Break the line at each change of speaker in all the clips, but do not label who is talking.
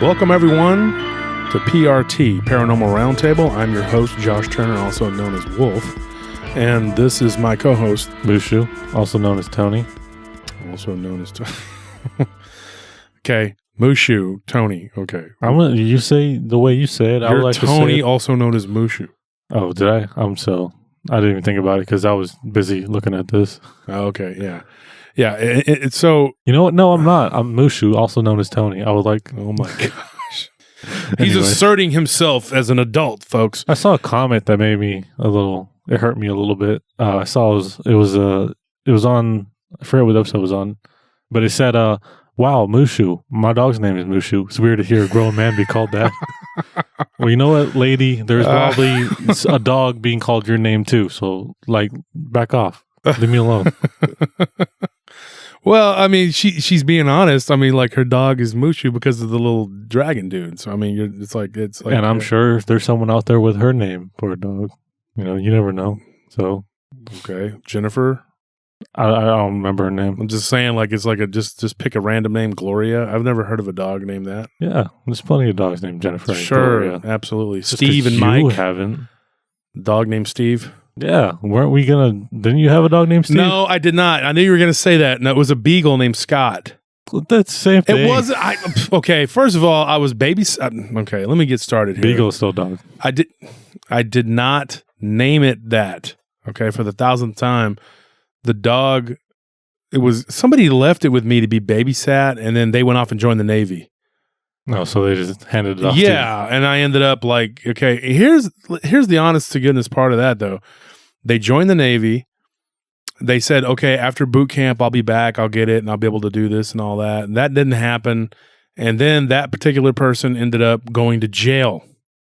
Welcome, everyone, to PRT, Paranormal Roundtable. I'm your host, Josh Turner, also known as Wolf. And this is my co-host,
Mushu, also known as Tony.
Also known as Tony. Okay, Mushu, Tony. Okay.
You say the way you said. I would like
Tony,
to say
also known as Mushu.
Oh, did I? I didn't even think about it because I was busy looking at this.
Okay, yeah. Yeah, it's so...
You know what? No, I'm not. I'm Mushu, also known as Tony. I would like...
Oh, my gosh. He's asserting himself as an adult, folks.
I saw a comment that made me a little... It hurt me a little bit. I saw it was on... I forget what episode it was on. But it said, wow, Mushu. My dog's name is Mushu. It's weird to hear a grown man be called that. Well, you know what, lady? There's probably a dog being called your name, too. So, back off. Leave me alone.
Well, I mean, she's being honest. I mean, her dog is Mushu because of the little dragon dude. So, I mean, it's like.
And I'm sure there's someone out there with her name for a dog. You know, you never know. So,
okay, Jennifer.
I don't remember her name.
I'm just saying, it's like just pick a random name, Gloria. I've never heard of a dog named that.
Yeah, there's plenty of dogs named Jennifer.
Sure,
Gloria.
absolutely.
Just
Steve and Mike.
You haven't.
Dog named Steve.
Yeah, weren't we gonna? Didn't you have a dog named Steve?
No, I did not. I knew you were gonna say that. No, it was a beagle named Scott.
That's the same thing.
It wasn't. Okay, first of all, I was okay, let me get started here.
Beagle is still a dog.
I did not name it that. Okay, for the 1,000th time, the dog. It was somebody left it with me to be babysat, and then they went off and joined the Navy.
No, so they just handed it off.
Yeah, and I ended up okay. Here's the honest to goodness part of that though. They joined the Navy. They said, okay, after boot camp, I'll be back. I'll get it, and I'll be able to do this and all that. And that didn't happen. And then that particular person ended up going to jail.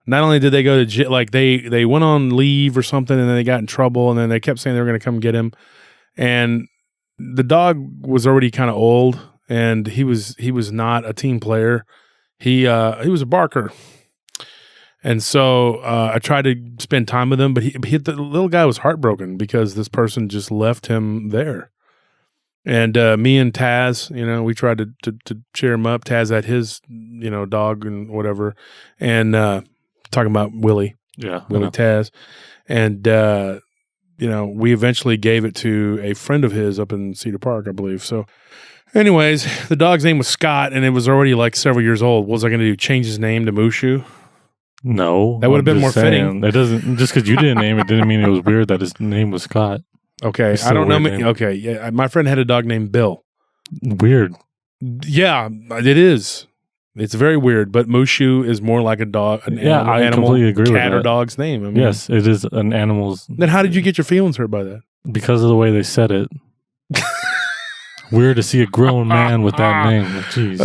Not only did they go to jail, they went on leave or something, and then they got in trouble, and then they kept saying they were going to come get him. And the dog was already kind of old, and he was not a team player. He was a barker. And so I tried to spend time with him, but the little guy was heartbroken because this person just left him there. And me and Taz, we tried to cheer him up. Taz had his, dog and whatever. And talking about Willie.
Yeah.
Willie Taz. And, we eventually gave it to a friend of his up in Cedar Park, I believe. So anyways, the dog's name was Scott, and it was already several years old. What was I going to do? Change his name to Mushu?
No,
that would have been more fitting.
That doesn't just because you didn't name it didn't mean it was weird that his name was Scott.
Okay, I don't know. Okay, yeah, my friend had a dog named Bill.
Weird.
Yeah, it is. It's very weird, but Mushu is more like a dog.
I completely agree with that.
Cat or dog's name. I mean,
yes, it is an animal's.
Then how did you get your feelings hurt by that?
Because of the way they said it. Weird to see a grown man with that name. Jeez.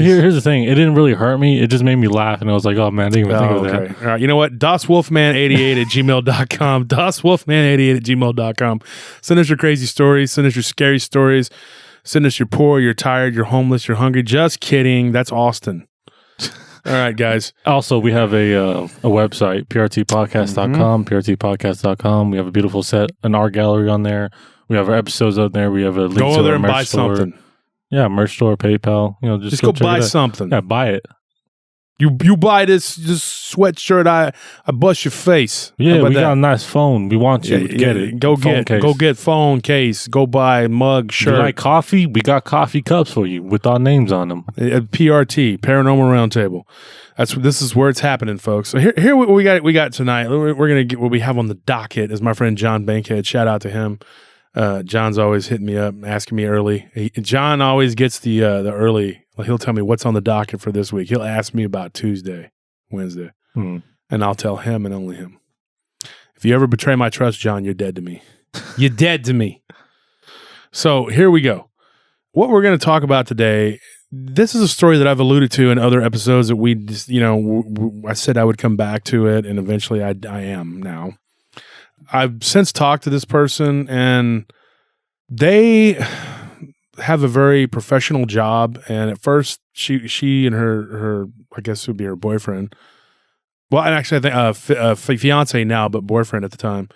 Here's the thing. It didn't really hurt me. It just made me laugh, and I was like, "Oh man, I didn't even think of that."
All right. You know what? DasWolfman88@gmail.com. DasWolfman88@gmail.com. Send us your crazy stories. Send us your scary stories. Send us you're poor, you're tired, you're homeless, you're hungry. Just kidding. That's Austin. All right, guys.
Also, we have a website, prtpodcast.com, prtpodcast.com. We have a beautiful an art gallery on there. We have our episodes on there. We have a link to
go there and
merch
buy
store.
Something.
Yeah, merch store, PayPal. Just
go buy something.
Yeah, buy it.
You buy this sweatshirt, I bust your face.
Yeah, we got a nice phone. We want you. Get it.
Go get phone case. Go buy mug, shirt.
You like coffee? We got coffee cups for you with our names on them.
PRT, Paranormal Roundtable. This is where it's happening, folks. So here what we got tonight. We're gonna get what we have on the docket is my friend John Bankhead. Shout out to him. John's always hitting me up, asking me early. John always gets the early. He'll tell me what's on the docket for this week. He'll ask me about Tuesday, Wednesday, and I'll tell him and only him. If you ever betray my trust, John, you're dead to me. You're dead to me. So here we go. What we're going to talk about today, this is a story that I've alluded to in other episodes that we just, I said I would come back to it, and eventually I am now. I've since talked to this person, and they have a very professional job. And at first, she and her I guess it would be her boyfriend. Well, and actually, I think fiance now, but boyfriend at the time.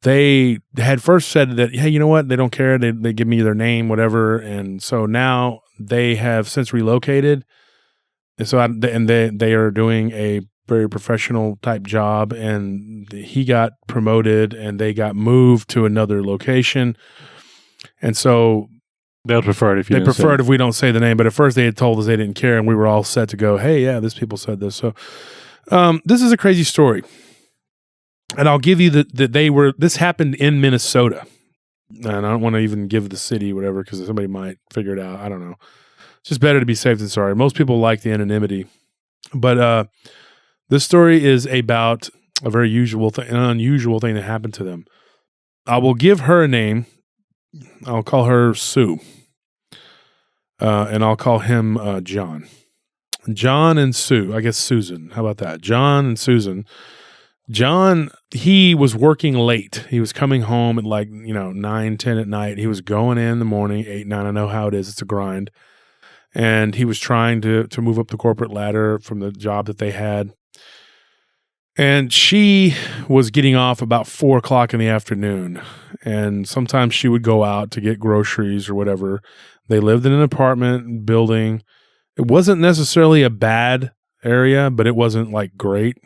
They had first said that, hey, you know what? They don't care. They give me their name, whatever. And so now they have since relocated, and they are doing a very professional type job, and he got promoted and they got moved to another location. And so
They would prefer it if you
they preferred if we don't say the name, but at first they had told us they didn't care, and we were all set to go, hey, yeah, this people said this. So this is a crazy story. And I'll give you this happened in Minnesota. And I don't want to even give the city or whatever, because somebody might figure it out. I don't know. It's just better to be safe than sorry. Most people like the anonymity. But this story is about a very an unusual thing that happened to them. I will give her a name. I'll call her Sue. And I'll call him John. John and Sue. I guess Susan. How about that? John and Susan. John, he was working late. He was coming home at 9, 10 at night. He was going in the morning, 8, 9. I know how it is. It's a grind. And he was trying to move up the corporate ladder from the job that they had. And she was getting off about 4 o'clock in the afternoon. And sometimes she would go out to get groceries or whatever. They lived in an apartment building. It wasn't necessarily a bad area, but it wasn't great.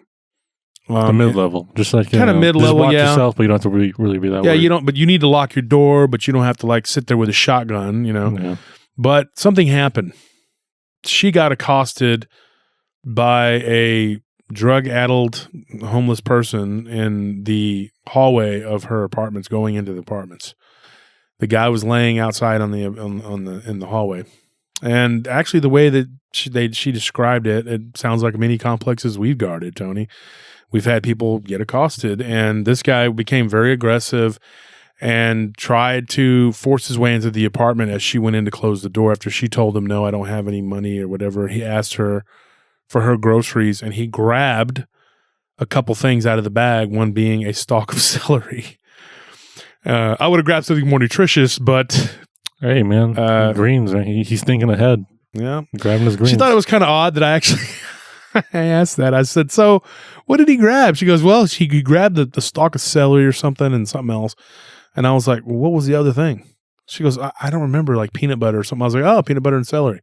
The mid-level, just like
kind of mid-level,
just watch
yeah.
yourself, but you don't have to really be that way.
Yeah, you don't. But you need to lock your door, but you don't have to sit there with a shotgun, Yeah. But something happened. She got accosted by a drug-addled homeless person in the hallway of her apartments, going into the apartments. The guy was laying outside in the hallway, and actually, the way that she described it, it sounds like many complexes we've guarded, Tony. We've had people get accosted, and this guy became very aggressive and tried to force his way into the apartment as she went in to close the door. After she told him, no, I don't have any money or whatever, he asked her for her groceries, and he grabbed a couple things out of the bag, one being a stalk of celery. I would have grabbed something more nutritious, but...
Hey, man, greens, man. He's thinking ahead.
Yeah.
Grabbing his greens.
She thought it was kind of odd that I actually... I asked that. I said, so what did he grab? She goes, well, he grabbed the stalk of celery or something and something else. And I was like, well, what was the other thing? She goes, I don't remember, peanut butter or something. I was like, oh, peanut butter and celery.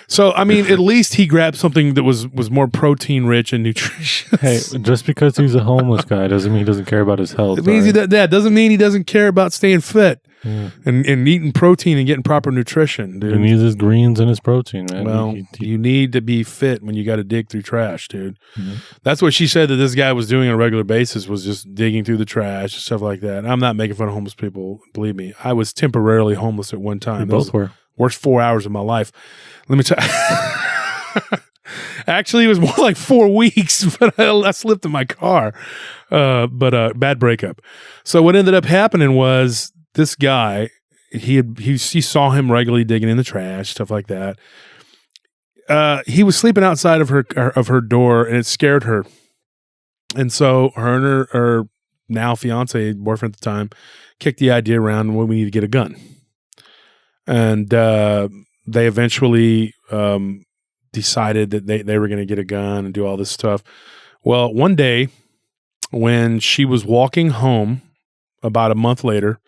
So, I mean, at least he grabbed something that was more protein rich and nutritious.
Hey, just because he's a homeless guy doesn't mean he doesn't care about his health.
It means that doesn't mean he doesn't care about staying fit and eating protein and getting proper nutrition, dude.
He needs his greens and his protein, man.
Well, you need to be fit when you got to dig through trash, dude.
Mm-hmm.
That's what she said that this guy was doing on a regular basis, was just digging through the trash and stuff like that. I'm not making fun of homeless people. Believe me. I was temporarily homeless at one time.
We both were.
Worst 4 hours of my life. Let me tell you. Actually, it was more like 4 weeks, but I slipped in my car. But bad breakup. So what ended up happening was this guy, he saw him regularly digging in the trash, stuff like that. He was sleeping outside of her door, and it scared her. And so her and her now fiance, boyfriend at the time, kicked the idea around, well, we need to get a gun. And they eventually decided that they were going to get a gun and do all this stuff. Well, one day when she was walking home about a month later,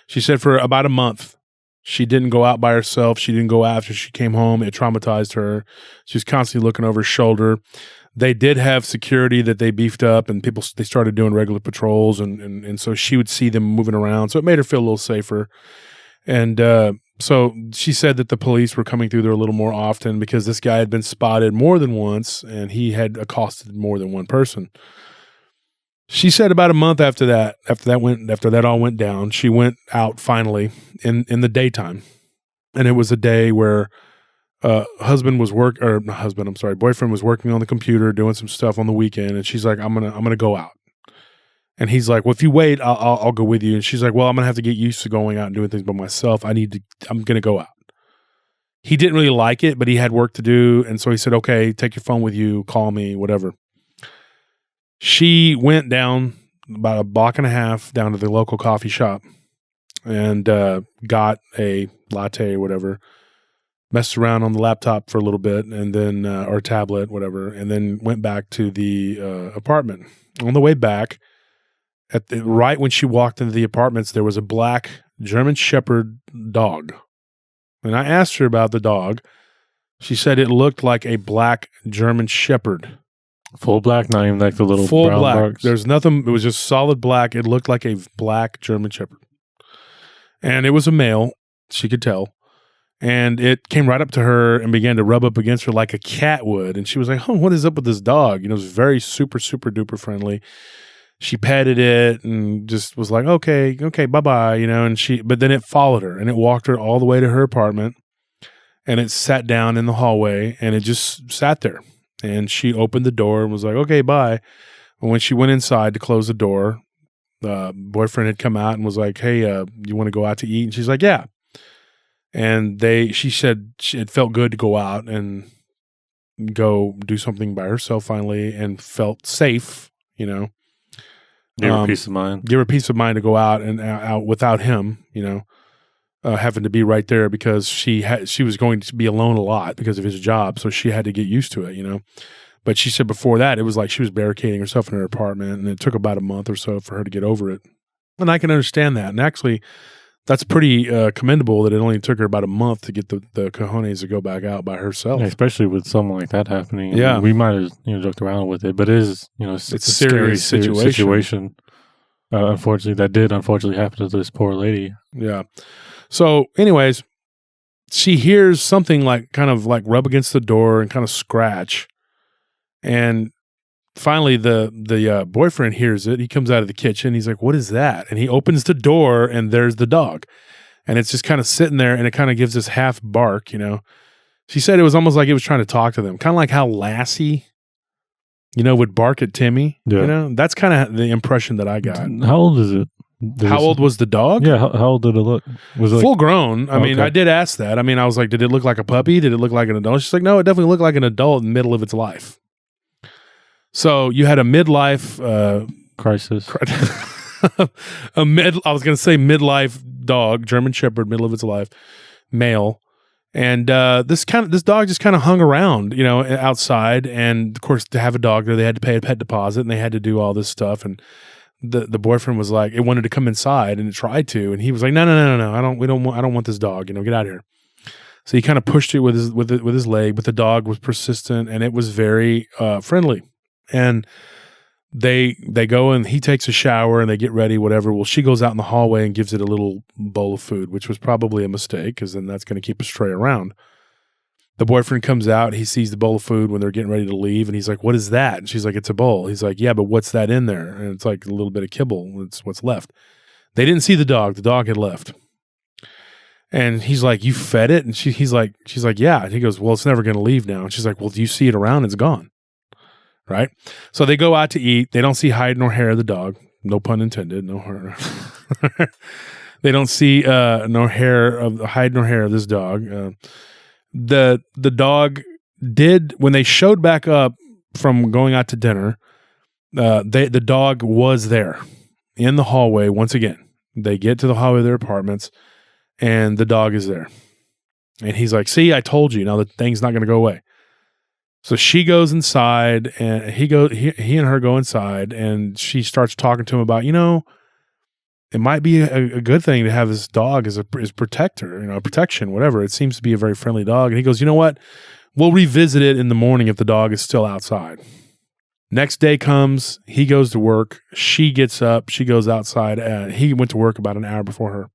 she said for about a month, she didn't go out by herself. She didn't go after she came home. It traumatized her. She was constantly looking over her shoulder. They did have security that they beefed up, and they started doing regular patrols. And so she would see them moving around. So it made her feel a little safer. And so she said that the police were coming through there a little more often because this guy had been spotted more than once, and he had accosted more than one person. She said about a month after that all went down, she went out finally in the daytime, and it was a day where boyfriend was working on the computer doing some stuff on the weekend, and she's like, I'm gonna go out. And he's like, well, if you wait, I'll go with you. And she's like, well, I'm going to have to get used to going out and doing things by myself. I'm going to go out. He didn't really like it, but he had work to do. And so he said, okay, take your phone with you, call me, whatever. She went down about a block and a half down to the local coffee shop and got a latte or whatever, messed around on the laptop for a little bit, and then, or tablet, whatever, and then went back to the apartment. On the way back, right when she walked into the apartments, there was a black German Shepherd dog. And I asked her about the dog. She said it looked like a black German Shepherd.
Full black, not even like the little
Full
brown
black.
marks.
There's nothing. It was just solid black. It looked like a black German Shepherd. And it was a male. She could tell. And it came right up to her and began to rub up against her like a cat would. And she was like, oh, what is up with this dog? You know, it was very super, super duper friendly. She petted it and just was like, okay, bye-bye, you know, but then it followed her and it walked her all the way to her apartment and it sat down in the hallway and it just sat there. And she opened the door and was like, okay, bye. And when she went inside to close the door, the boyfriend had come out and was like, hey, you want to go out to eat? And she's like, yeah. And she said it felt good to go out and go do something by herself finally and felt safe, you know.
Give her peace of mind.
Give her peace of mind to go out and out without him, you know, having to be right there because she was going to be alone a lot because of his job. So she had to get used to it, you know. But she said before that, it was like she was barricading herself in her apartment and it took about a month or so for her to get over it. And I can understand that. And actually, that's pretty commendable that it only took her about a month to get the cojones to go back out by herself.
Yeah, especially with something like that happening.
Yeah.
We might have joked around with it, but it is, it's a
serious
situation. Unfortunately, that did happen to this poor lady.
Yeah. So anyways, she hears something like kind of like rub against the door and kind of scratch. And finally, the boyfriend hears it. He comes out of the kitchen. He's like, what is that? And he opens the door and there's the dog. And it's just kind of sitting there and it kind of gives this half bark, you know. She said it was almost like it was trying to talk to them. Kind of like how Lassie, you know, would bark at Timmy.
Yeah.
You know, that's kind of the impression that I got.
How old is it?
How old was the dog?
Yeah, how old did it look? Was it
full grown. I mean,
okay.
I did ask that. I mean, I was like, did it look like a puppy? Did it look like an adult? She's like, no, it definitely looked like an adult in the middle of its life. So you had a midlife
crisis.
I was going to say midlife dog, German Shepherd, middle of its life, male. And this dog just kind of hung around, you know, outside. And of course, to have a dog there, they had to pay a pet deposit and they had to do all this stuff. And the boyfriend was like, it wanted to come inside and it tried to. And he was like, no, I don't want this dog, you know, get out of here. So he kind of pushed it with his leg, but the dog was persistent and it was very friendly. And they go and he takes a shower and they get ready, whatever. Well, she goes out in the hallway and gives it a little bowl of food, which was probably a mistake because then that's going to keep a stray around. The boyfriend comes out. He sees the bowl of food when they're getting ready to leave. And he's like, what is that? And she's like, it's a bowl. He's like, yeah, but what's that in there? And it's like a little bit of kibble. It's what's left. They didn't see the dog. The dog had left. And he's like, you fed it? And she's like, yeah. And he goes, well, it's never going to leave now. And she's like, well, do you see it around? It's gone. Right? So they go out to eat. They don't see hide nor hair of the dog. No pun intended. No hair. They don't see hide nor hair of this dog. The dog did, when they showed back up from going out to dinner, the dog was there in the hallway once again. They get to the hallway of their apartments and the dog is there. And he's like, see, I told you, now the thing's not going to go away. So she goes inside and he and her go inside and she starts talking to him about, you know, it might be a good thing to have this dog as protector, you know, protection, whatever. It seems to be a very friendly dog. And he goes, you know what? We'll revisit it in the morning if the dog is still outside. Next day comes, he goes to work. She gets up. She goes outside. He went to work about an hour before her.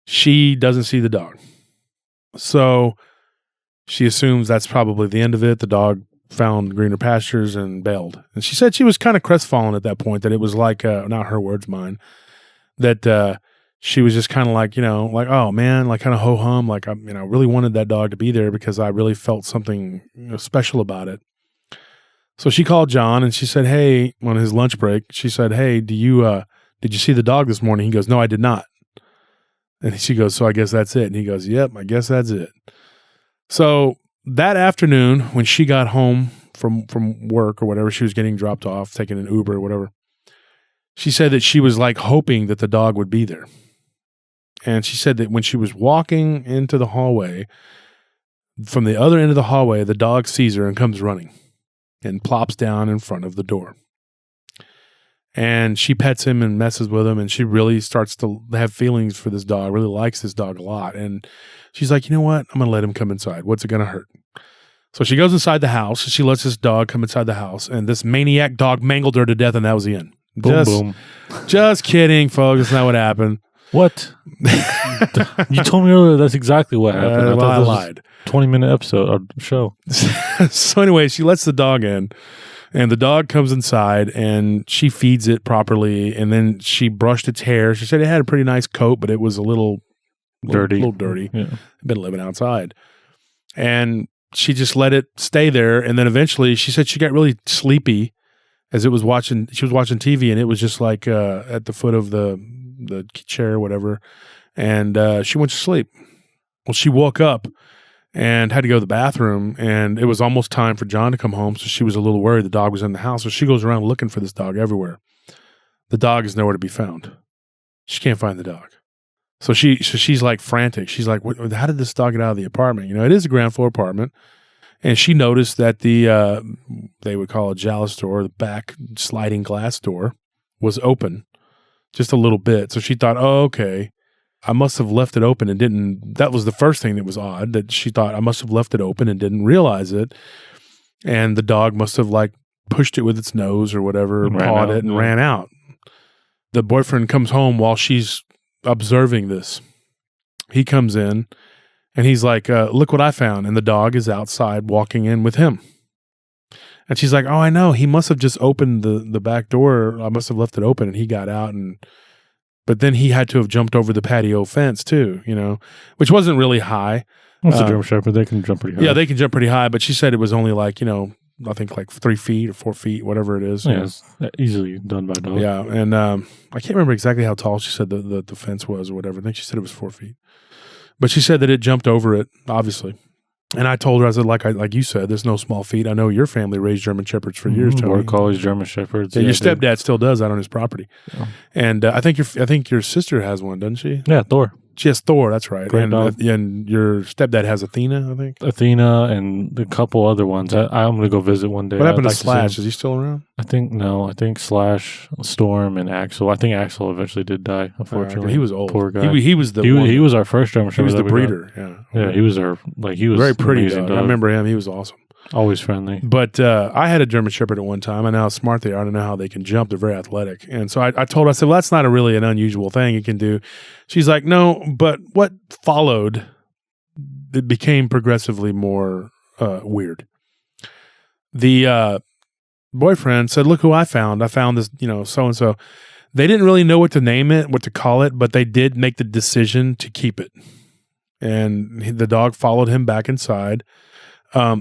She doesn't see the dog. So she assumes that's probably the end of it. The dog found greener pastures and bailed. And she said she was kind of crestfallen at that point, that it was like, not her words, mine, that she was just kind of like, you know, like, oh man, like kind of ho-hum, like I really wanted that dog to be there because I really felt something, you know, special about it. So she called John and she said, hey, on his lunch break, she said, hey, did you see the dog this morning? He goes, no, I did not. And she goes, so I guess that's it. And he goes, yep, I guess that's it. So that afternoon, when she got home from work or whatever, she was getting dropped off, taking an Uber or whatever, she said that she was like hoping that the dog would be there. And she said that when she was walking into the hallway, from the other end of the hallway, the dog sees her and comes running and plops down in front of the door. And she pets him and messes with him, and she really starts to have feelings for this dog, really likes this dog a lot. And she's like, you know what? I'm going to let him come inside. What's it going to hurt? So she goes inside the house. She lets this dog come inside the house, and this maniac dog mangled her to death, and that was the end.
Boom.
Just kidding, folks. That's not what happened.
What? You told me earlier that's exactly what happened.
I lied.
20-minute episode or show.
So anyway, she lets the dog in, and the dog comes inside, and she feeds it properly, and then she brushed its hair. She said it had a pretty nice coat, but it was a little dirty.
Yeah.
Been living outside. And she just let it stay there, and then eventually she said she got really sleepy as she was watching TV, and it was just like at the foot of the chair or whatever, and she went to sleep. Well, she woke up and had to go to the bathroom, and it was almost time for John to come home, so she was a little worried the dog was in the house, so she goes around looking for this dog everywhere. The dog is nowhere to be found. She can't find the dog. So she's like frantic. She's like, how did this dog get out of the apartment? You know, it is a ground floor apartment. And she noticed that the, they would call it Jalis door, the back sliding glass door, was open just a little bit. So she thought, oh, okay, I must have left it open and didn't. That was the first thing that was odd, that she thought I must have left it open and didn't realize it. And the dog must have like pushed it with its nose or whatever, pawed it and ran out. The boyfriend comes home while she's observing this. He comes in and he's like, look what I found. And the dog is outside walking in with him. And she's like, oh, I know. He must have just opened the back door. I must have left it open and he got out. But then he had to have jumped over the patio fence too, you know, which wasn't really high.
What's a German Shepherd? They can jump pretty high.
Yeah, they can jump pretty high. But she said it was only like, you know, I think like 3 feet or 4 feet, whatever it is.
Yeah, it's easily done by a dog.
Yeah, and I can't remember exactly how tall she said the fence was or whatever. I think she said it was 4 feet. But she said that it jumped over it, obviously. And I told her, I said, like you said, there's no small feet. I know your family raised German Shepherds for years, Tony.
Border Collies, German Shepherds.
Yeah, your stepdad still does that on his property. Yeah. And I think your sister has one, doesn't she?
Yeah, Thor.
She has Thor, that's right.
Great dog.
And your stepdad has Athena, I think.
Athena and a couple other ones. I'm going to go visit one day.
What happened to Slash? Is he still around?
I think Slash, Storm, and Axel. I think Axel eventually did die, unfortunately.
He was old.
Poor guy.
He was the
he was our first German Shepherd.
He was the breeder.
Yeah, he was
very pretty dog. I remember him. He was awesome.
Always friendly.
But I had a German Shepherd at one time. I know how smart they are. I don't know how they can jump. They're very athletic. And so I told her, I said, well, that's not really an unusual thing you can do. She's like, no, but what followed, it became progressively more weird. The boyfriend said, look who I found. I found this, you know, so-and-so. They didn't really know what to name it, what to call it, but they did make the decision to keep it. And the dog followed him back inside.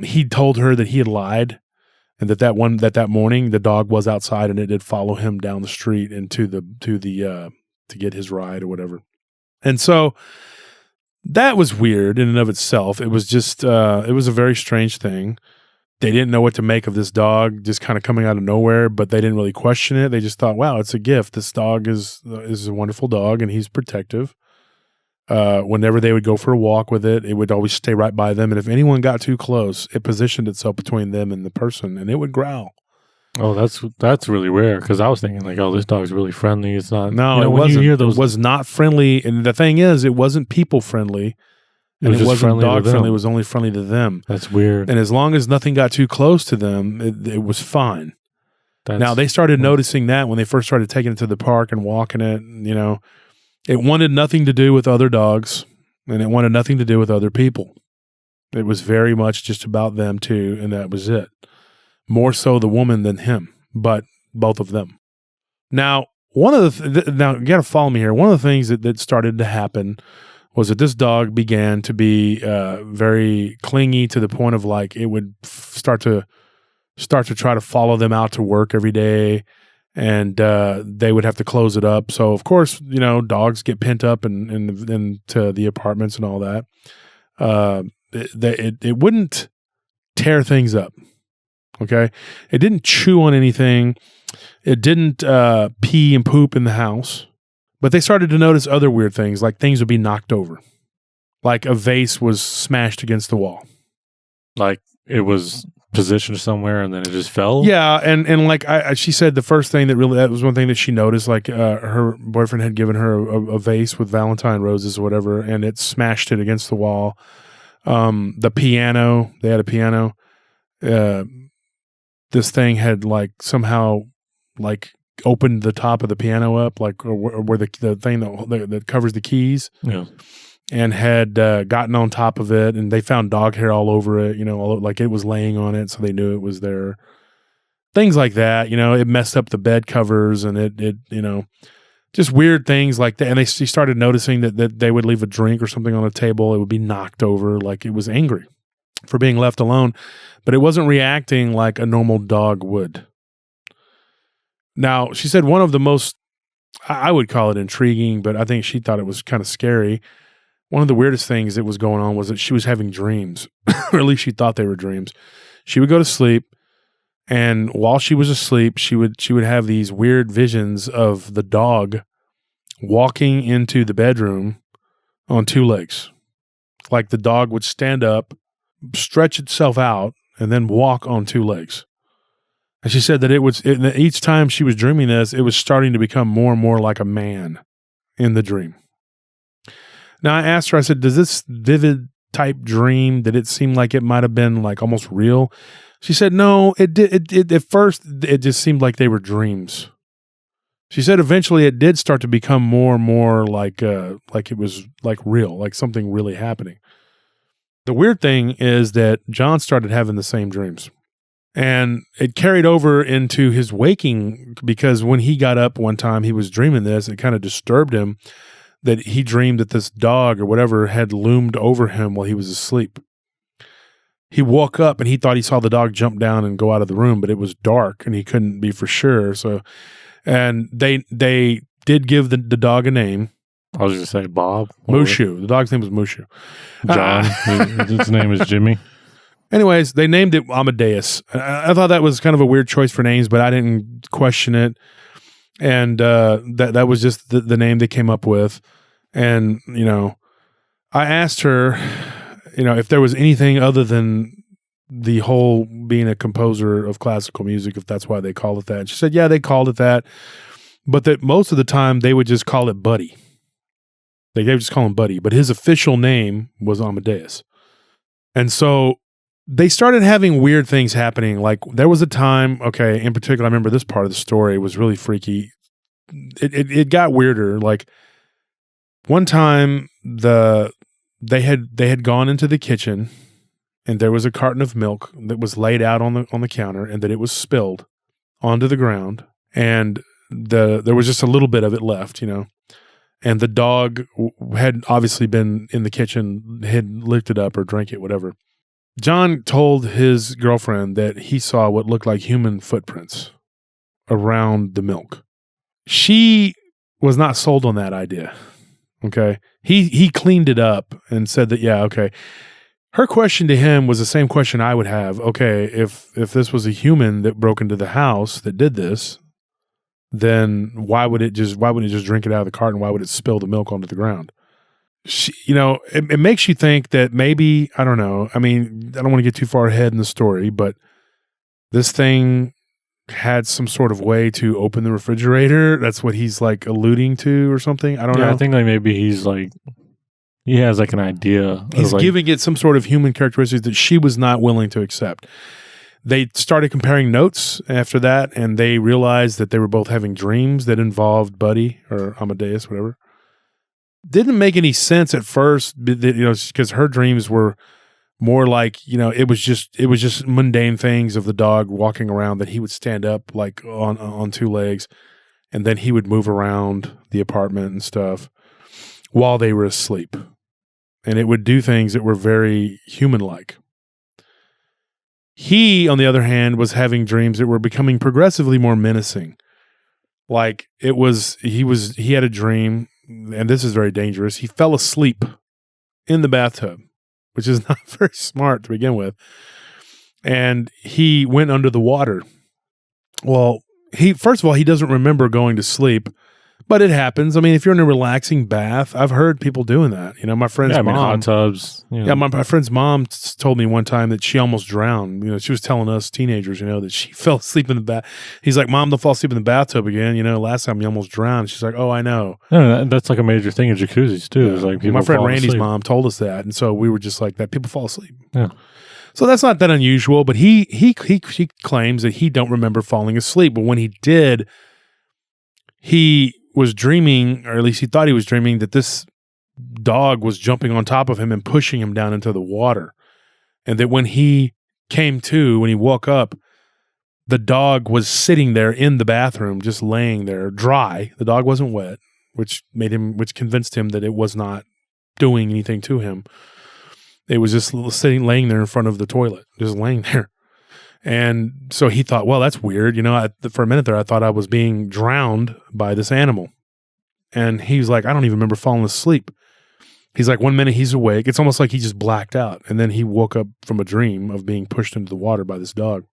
He told her that he had lied, and that morning the dog was outside and it did follow him down the street and to get his ride or whatever. And so that was weird in and of itself. It was just it was a very strange thing. They didn't know what to make of this dog just kind of coming out of nowhere, but they didn't really question it. They just thought, wow, it's a gift. This dog is a wonderful dog and he's protective. Whenever they would go for a walk with it, it would always stay right by them. And if anyone got too close, it positioned itself between them and the person, and it would growl.
Oh, that's really rare, because I was thinking like, oh, this dog's really friendly. It's not.
No,
you know,
it wasn't. It was not friendly. And the thing is, it wasn't people friendly. And it wasn't dog friendly. It was only friendly to them.
That's weird.
And as long as nothing got too close to them, it was fine. Now, they started noticing that when they first started taking it to the park and walking it, you know. It wanted nothing to do with other dogs, and it wanted nothing to do with other people. It was very much just about them too, and that was it. More so the woman than him, but both of them. Now, now you got to follow me here. One of the things that started to happen was that this dog began to be very clingy to the point of like it would start to try to follow them out to work every day. And they would have to close it up. So, of course, you know, dogs get pent up into the apartments and all that. It wouldn't tear things up, okay? It didn't chew on anything. It didn't pee and poop in the house. But they started to notice other weird things, like things would be knocked over. Like a vase was smashed against the wall.
Like it was positioned somewhere and then it just fell?
Yeah, and like she said, the first thing that was one thing that she noticed. Like her boyfriend had given her a vase with Valentine roses or whatever, and it smashed it against the wall. The piano, they had a piano. This thing had like somehow like opened the top of the piano up, like where the thing that covers the keys.
Yeah.
And had gotten on top of it, and they found dog hair all over it, like it was laying on it, so they knew it was there. Things like that, it messed up the bed covers, and it just weird things like that. And she started noticing that they would leave a drink or something on a table, it would be knocked over, like it was angry for being left alone, but it wasn't reacting like a normal dog would. Now, she said one of the most, I would call it intriguing, but I think she thought it was kind of scary. One of the weirdest things that was going on was that she was having dreams, or at least she thought they were dreams. She would go to sleep, and while she was asleep, she would have these weird visions of the dog walking into the bedroom on two legs. Like the dog would stand up, stretch itself out, and then walk on two legs. And she said that each time she was dreaming this, it was starting to become more and more like a man in the dream. Now, I asked her, I said, does this vivid type dream, did it seem like it might have been like almost real? She said, no, it did. At first, it just seemed like they were dreams. She said eventually it did start to become more and more like it was like real, like something really happening. The weird thing is that John started having the same dreams. And it carried over into his waking, because when he got up one time, he was dreaming this. It kind of disturbed him that he dreamed that this dog or whatever had loomed over him while he was asleep. He woke up and he thought he saw the dog jump down and go out of the room, but it was dark and he couldn't be for sure. So, and they did give the dog a name.
I was going to say Bob.
Mushu. The dog's name was Mushu.
John. His name is Jimmy.
Anyways, they named it Amadeus. I thought that was kind of a weird choice for names, but I didn't question it. And that was just the name they came up with. And, I asked her, if there was anything other than the whole being a composer of classical music, if that's why they called it that. And she said, yeah, they called it that. But that most of the time they would just call it Buddy. They would just call him Buddy. But his official name was Amadeus. And so they started having weird things happening. Like there was a time, in particular, I remember this part of the story was really freaky. It got weirder. Like one time they had gone into the kitchen and there was a carton of milk that was laid out on the counter, and that it was spilled onto the ground, and there was just a little bit of it left, and the dog had obviously been in the kitchen, had licked it up or drank it, whatever. John told his girlfriend that he saw what looked like human footprints around the milk. She was not sold on that idea. Okay. He cleaned it up and said that, yeah, okay. Her question to him was the same question I would have. Okay, if this was a human that broke into the house that did this, then why wouldn't it just drink it out of the carton? Why would it spill the milk onto the ground? It makes you think that maybe, I don't know. I mean, I don't want to get too far ahead in the story, but this thing had some sort of way to open the refrigerator. That's what he's like alluding to or something. I don't know.
I think like maybe he has like an idea.
He's giving it some sort of human characteristics that she was not willing to accept. They started comparing notes after that, and they realized that they were both having dreams that involved Buddy or Amadeus, whatever. Didn't make any sense at first, because her dreams were more like, it was just mundane things of the dog walking around, that he would stand up like on two legs, and then he would move around the apartment and stuff while they were asleep. And it would do things that were very human-like. He, on the other hand, was having dreams that were becoming progressively more menacing. Like he had a dream, and this is very dangerous. He fell asleep in the bathtub, which is not very smart to begin with. And he went under the water. Well, first of all, he doesn't remember going to sleep, But it happens. I mean, if you're in a relaxing bath, I've heard people doing that. You know, my friend's mom.
hot tubs. You know.
Yeah, my friend's mom told me one time that she almost drowned. You know, she was telling us teenagers, you know, that she fell asleep in the bath. He's like, Mom, they'll fall asleep in the bathtub again. You know, last time you almost drowned. She's like, oh, I know.
No, that's like a major thing in jacuzzis too. Yeah. Is like people
my friend Randy's
asleep.
mom told us that, and so we were just like that. People fall asleep.
Yeah.
So that's not that unusual. But he claims that he don't remember falling asleep, but when he did, he was dreaming, or at least he thought he was dreaming, that this dog was jumping on top of him and pushing him down into the water. And that when he came to, when he woke up, the dog was sitting there in the bathroom, just laying there dry. The dog wasn't wet, which convinced him that it was not doing anything to him. It was just laying there in front of the toilet, just laying there. And so he thought, well, that's weird. You know, for a minute there, I thought I was being drowned by this animal. And he was like, I don't even remember falling asleep. He's like, 1 minute he's awake. It's almost like he just blacked out. And then he woke up from a dream of being pushed into the water by this dog.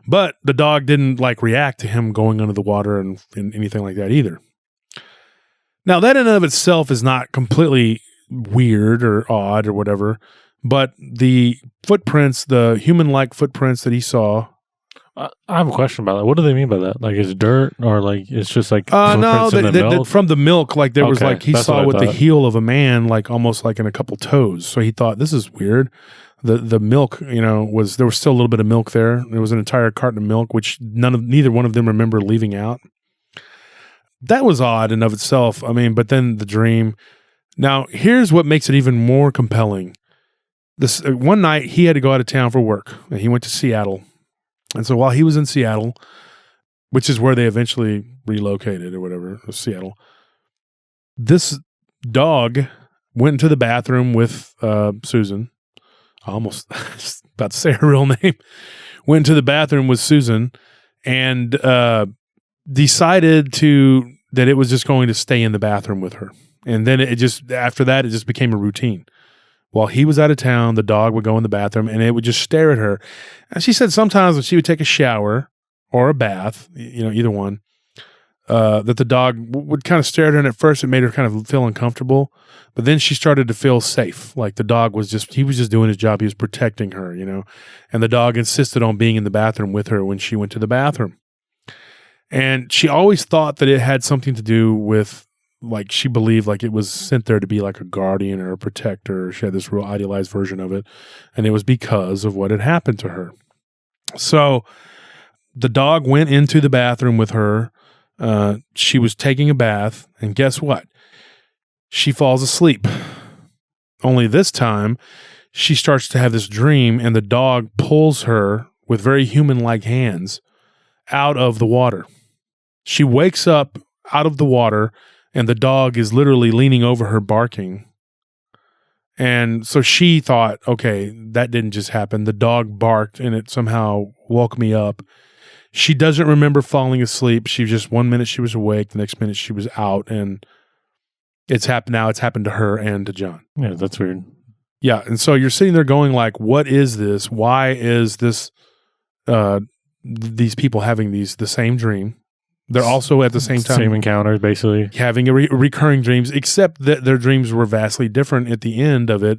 But the dog didn't like react to him going under the water and anything like that either. Now, that in and of itself is not completely weird or odd or whatever. But the footprints, the human-like footprints that he saw.
I have a question about that. What do they mean by that? Like, is it dirt or like it's just like
no,
in the milk?
From the milk, like there was like he saw with the heel of a man, like almost like in a couple toes. So he thought, this is weird. The milk, you know, there was still a little bit of milk there. There was an entire carton of milk, which neither one of them remember leaving out. That was odd in of itself. I mean, but then the dream. Now, here's what makes it even more compelling. This one night he had to go out of town for work, and he went to Seattle. And so while he was in Seattle, which is where they eventually relocated or whatever, Seattle, this dog went into the bathroom with Susan. I almost about to say her real name. Went into the bathroom with Susan and decided that it was just going to stay in the bathroom with her. And then after that, it just became a routine. While he was out of town, the dog would go in the bathroom and it would just stare at her. And she said sometimes when she would take a shower or a bath, you know, either one, that the dog would kind of stare at her. And at first it made her kind of feel uncomfortable. But then she started to feel safe. Like the dog he was just doing his job. He was protecting her, you know. And the dog insisted on being in the bathroom with her when she went to the bathroom. And she always thought that it had something to do with, like, she believed like it was sent there to be like a guardian or a protector. She had this real idealized version of it. And it was because of what had happened to her. So the dog went into the bathroom with her. She was taking a bath. And guess what? She falls asleep. Only this time, she starts to have this dream and the dog pulls her with very human-like hands out of the water. She wakes up out of the water and the dog is literally leaning over her barking. And so she thought, okay, that didn't just happen. The dog barked and it somehow woke me up. She doesn't remember falling asleep. She just 1 minute she was awake, the next minute she was out, and it's happened now. It's happened to her and to John.
Yeah, that's weird.
Yeah, and so you're sitting there going like, what is this? Why is this these people having the same dream? They're also at the same time
same encounters, basically
having recurring dreams, except that their dreams were vastly different. At the end of it,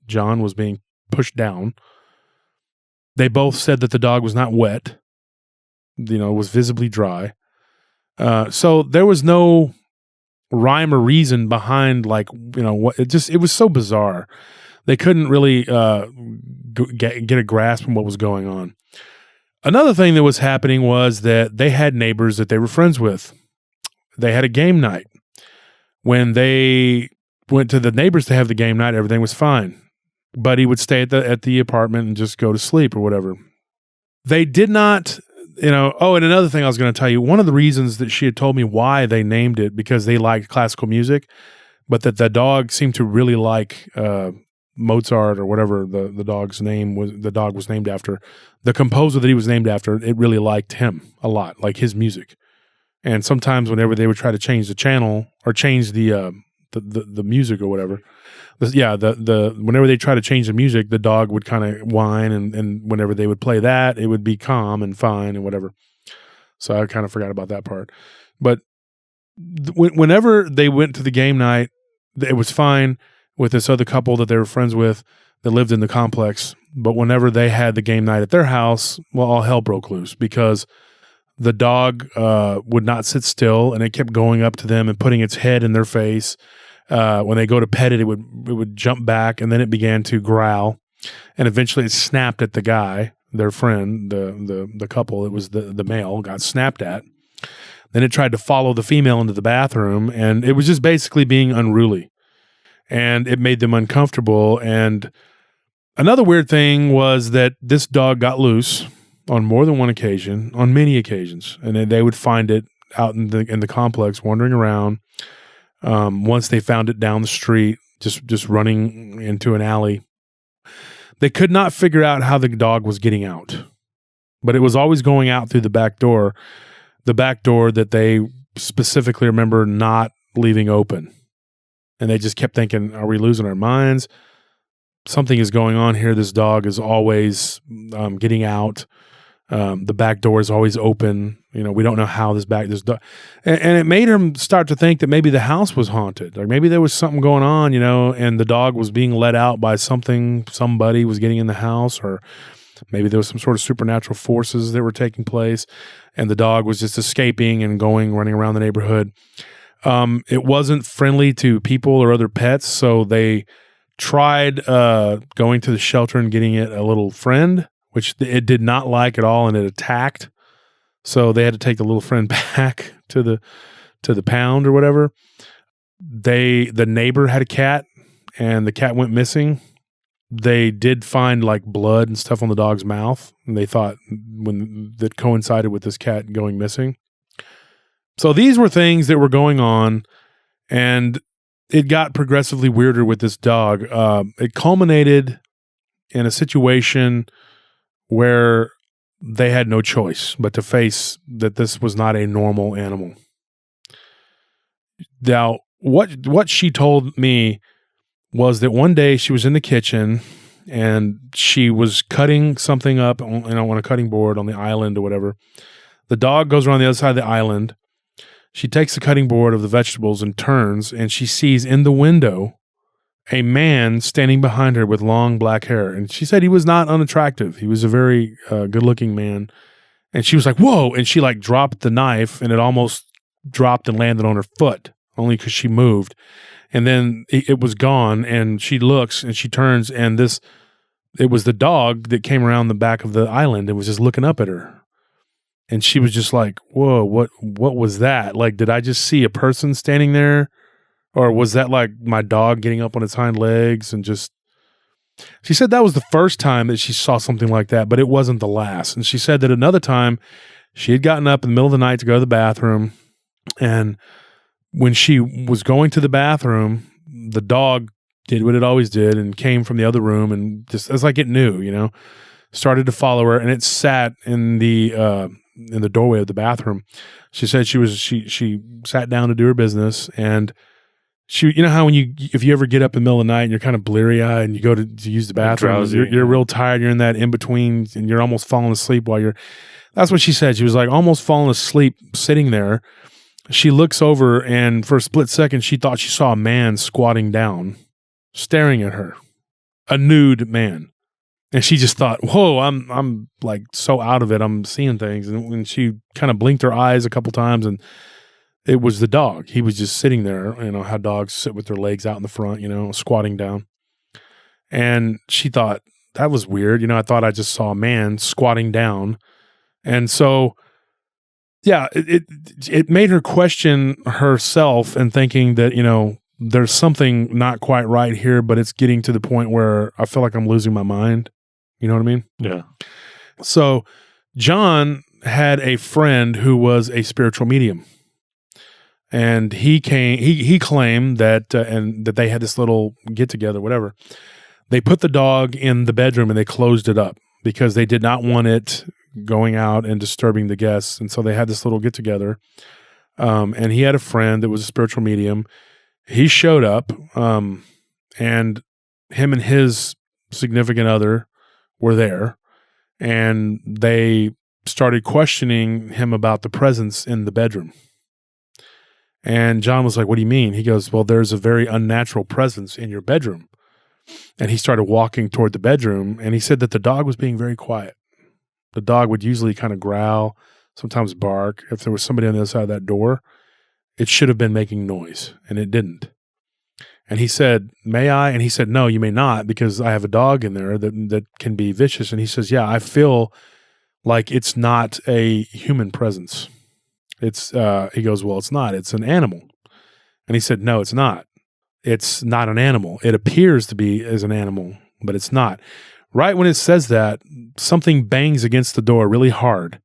John was being pushed down. They both said that the dog was not wet, you know, was visibly dry. So there was no rhyme or reason behind, like, you know, what it was so bizarre. They couldn't really get a grasp on what was going on. Another thing that was happening was that they had neighbors that they were friends with. They had a game night. When they went to the neighbors to have the game night, everything was fine. Buddy would stay at the apartment and just go to sleep or whatever. They did not, you know. Oh, and another thing I was going to tell you, one of the reasons that she had told me why they named it, because they liked classical music, but that the dog seemed to really like Mozart or whatever the dog was named after. The composer that he was named after, it really liked him a lot, like his music. And sometimes whenever they would try to change the channel or change the music or whatever, whenever they try to change the music, the dog would kind of whine, and whenever they would play that, it would be calm and fine and whatever. So I kind of forgot about that part. But whenever they went to the game night, it was fine with this other couple that they were friends with that lived in the complex. But whenever they had the game night at their house, well, all hell broke loose because the dog would not sit still, and it kept going up to them and putting its head in their face. When they go to pet it, it would jump back, and then it began to growl, and eventually it snapped at the guy, their friend, the couple. It was the male got snapped at. Then it tried to follow the female into the bathroom, and it was just basically being unruly, and it made them uncomfortable. And another weird thing was that this dog got loose on more than one occasion, on many occasions, and they would find it out in the complex, wandering around. Once they found it down the street, just running into an alley. They could not figure out how the dog was getting out, but it was always going out through the back door that they specifically remember not leaving open. And they just kept thinking, are we losing our minds? Something is going on here. This dog is always getting out. The back door is always open. We don't know how this dog, and it made him start to think that maybe the house was haunted. Like maybe there was something going on, and the dog was being let out by somebody was getting in the house, or maybe there was some sort of supernatural forces that were taking place, and the dog was just escaping and running around the neighborhood. It wasn't friendly to people or other pets, so they tried going to the shelter and getting it a little friend, which it did not like at all, and it attacked. So they had to take the little friend back to the pound or whatever. The neighbor had a cat, and the cat went missing. They did find like blood and stuff on the dog's mouth, and they thought that coincided with this cat going missing. So these were things that were going on, and it got progressively weirder with this dog. It culminated in a situation where they had no choice but to face that this was not a normal animal. Now, what she told me was that one day she was in the kitchen and she was cutting something up on a cutting board on the island or whatever. The dog goes around the other side of the island. She takes the cutting board of the vegetables and turns, and she sees in the window a man standing behind her with long black hair. And she said he was not unattractive. He was a very good-looking man. And she was like, whoa. And she like dropped the knife, and it almost dropped and landed on her foot, only because she moved. And then it was gone, and she looks, and she turns, and it was the dog that came around the back of the island and was just looking up at her. And she was just like, whoa, what was that? Like, did I just see a person standing there? Or was that like my dog getting up on its hind legs and just... She said that was the first time that she saw something like that, but it wasn't the last. And she said that another time she had gotten up in the middle of the night to go to the bathroom, and when she was going to the bathroom, the dog did what it always did and came from the other room, and just as like it knew, started to follow her, and it sat in the doorway of the bathroom. She said she sat down to do her business, and she, how if you ever get up in the middle of the night and you're kind of bleary eyed and you go to use the bathroom, drowsy, you're real tired, you're in that in between, and you're almost falling asleep that's what she said. She was like almost falling asleep sitting there. She looks over, and for a split second, she thought she saw a man squatting down, staring at her, a nude man. And she just thought, whoa, I'm like so out of it. I'm seeing things. And when she kind of blinked her eyes a couple times, and it was the dog. He was just sitting there, how dogs sit with their legs out in the front, squatting down. And she thought, that was weird. I thought I just saw a man squatting down. And so, yeah, it made her question herself and thinking that, there's something not quite right here, but it's getting to the point where I feel like I'm losing my mind. You know what I mean?
Yeah.
So John had a friend who was a spiritual medium. And he claimed that, and that they had this little get together, whatever. They put the dog in the bedroom and they closed it up because they did not want it going out and disturbing the guests. And so they had this little get together. And he had a friend that was a spiritual medium. He showed up, and him and his significant other were there, and they started questioning him about the presence in the bedroom. And John was like, what do you mean? He goes, well, there's a very unnatural presence in your bedroom. And he started walking toward the bedroom, and he said that the dog was being very quiet. The dog would usually kind of growl, sometimes bark. If there was somebody on the other side of that door, it should have been making noise, and it didn't. And he said, may I? And he said, no, you may not, because I have a dog in there that can be vicious. And he says, yeah, I feel like it's not a human presence. He goes, well, it's not. It's an animal. And he said, no, it's not. It's not an animal. It appears to be as an animal, but it's not. Right when it says that, something bangs against the door really hard.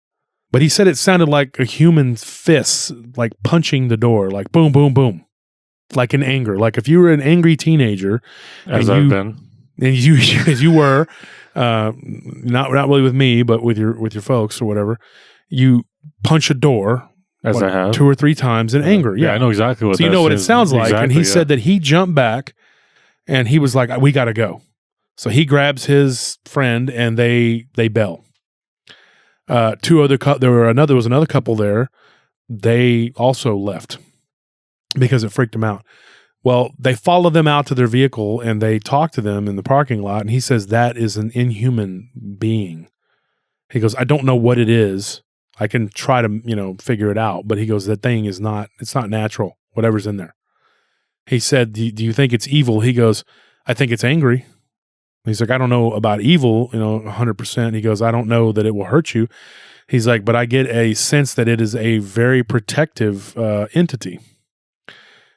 But he said it sounded like a human fist, like punching the door, like boom, boom, boom. Like in anger. Like if you were an angry teenager.
As I've been.
And you, as you were, not really with me, but with your folks or whatever, you punch a door.
As I have
2 or 3 times in anger. Yeah,
I know exactly what.
So you know what it sounds like.
Exactly,
and he said that he jumped back, and he was like, "We got to go." So he grabs his friend, and they bail. There was another couple there. They also left because it freaked them out. Well, they followed them out to their vehicle, and they talked to them in the parking lot. And he says that is an inhuman being. He goes, "I don't know what it is. I can try to, figure it out." But he goes, that thing it's not natural, whatever's in there. He said, do you think it's evil? He goes, I think it's angry. He's like, I don't know about evil, 100%. He goes, I don't know that it will hurt you. He's like, but I get a sense that it is a very protective entity.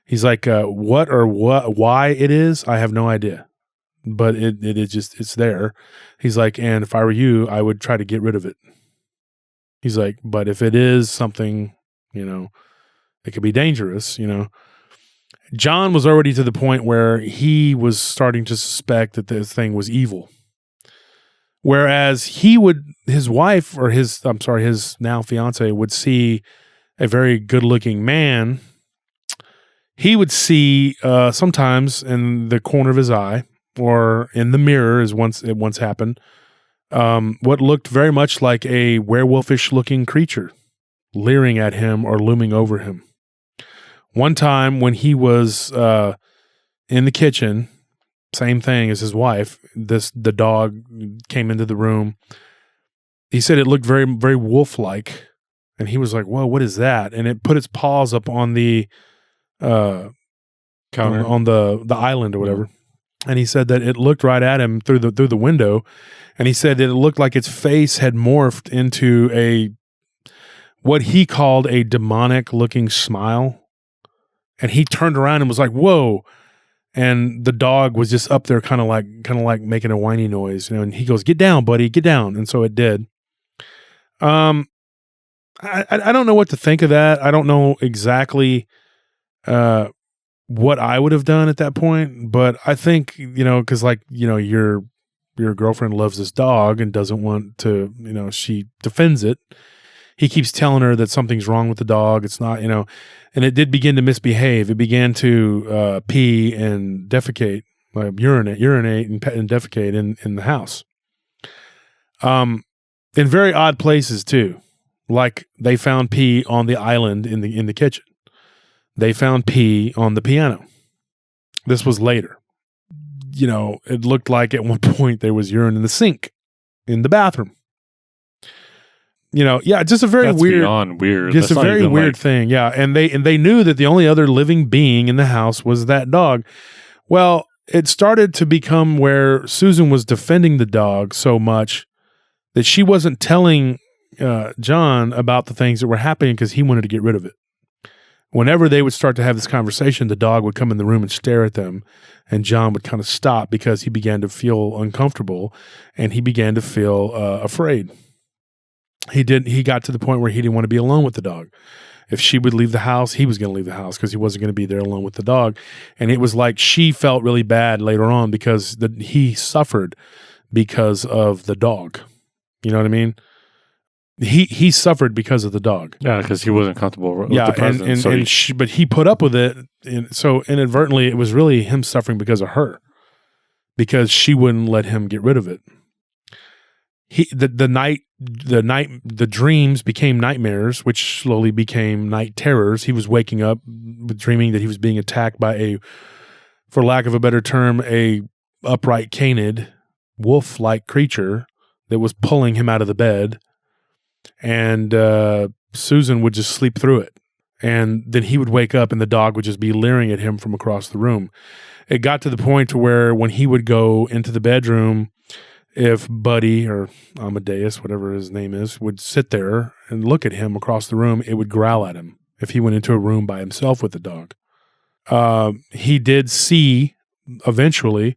He's like, why it is, I have no idea. But it's there. He's like, and if I were you, I would try to get rid of it. He's like, but if it is something, it could be dangerous, John was already to the point where he was starting to suspect that this thing was evil. Whereas his wife, or his now fiance, would see a very good looking man. He would see sometimes in the corner of his eye or in the mirror, as it once happened, what looked very much like a werewolfish-looking creature leering at him or looming over him. One time when he was in the kitchen, same thing as his wife, the dog came into the room. He said it looked very, very wolf-like, and he was like, whoa, what is that? And it put its paws up on the counter, on the island or whatever. And he said that it looked right at him through the window. And he said that it looked like its face had morphed into what he called a demonic looking smile. And he turned around and was like, whoa. And the dog was just up there kind of like making a whiny noise, and he goes, get down, buddy, get down. And so it did. I don't know what to think of that. I don't know exactly what I would have done at that point, but I think, because your girlfriend loves this dog and doesn't want to, she defends it. He keeps telling her that something's wrong with the dog. It's not, and it did begin to misbehave. It began to pee and defecate, urinate and defecate in the house. In very odd places too. Like they found pee on the island in the kitchen. They found pee on the piano. This was later. It looked like at one point there was urine in the sink in the bathroom. Just a very
weird.
Just a very weird thing. Yeah. And they knew that the only other living being in the house was that dog. Well, it started to become where Susan was defending the dog so much that she wasn't telling John about the things that were happening because he wanted to get rid of it. Whenever they would start to have this conversation, the dog would come in the room and stare at them, and John would kind of stop because he began to feel uncomfortable and he began to feel afraid. He got to the point where he didn't want to be alone with the dog. If she would leave the house, he was going to leave the house because he wasn't going to be there alone with the dog. And it was like she felt really bad later on because he suffered because of the dog. You know what I mean? He suffered because of the dog.
Yeah, because he wasn't comfortable with the presence.
But he put up with it. So inadvertently, it was really him suffering because of her, because she wouldn't let him get rid of it. the dreams became nightmares, which slowly became night terrors. He was waking up dreaming that he was being attacked by a, for lack of a better term, a upright canid wolf-like creature that was pulling him out of the bed. And Susan would just sleep through it. And then he would wake up and the dog would just be leering at him from across the room. It got to the point to where when he would go into the bedroom, if Buddy or Amadeus, whatever his name is, would sit there and look at him across the room, it would growl at him if he went into a room by himself with the dog. He did see eventually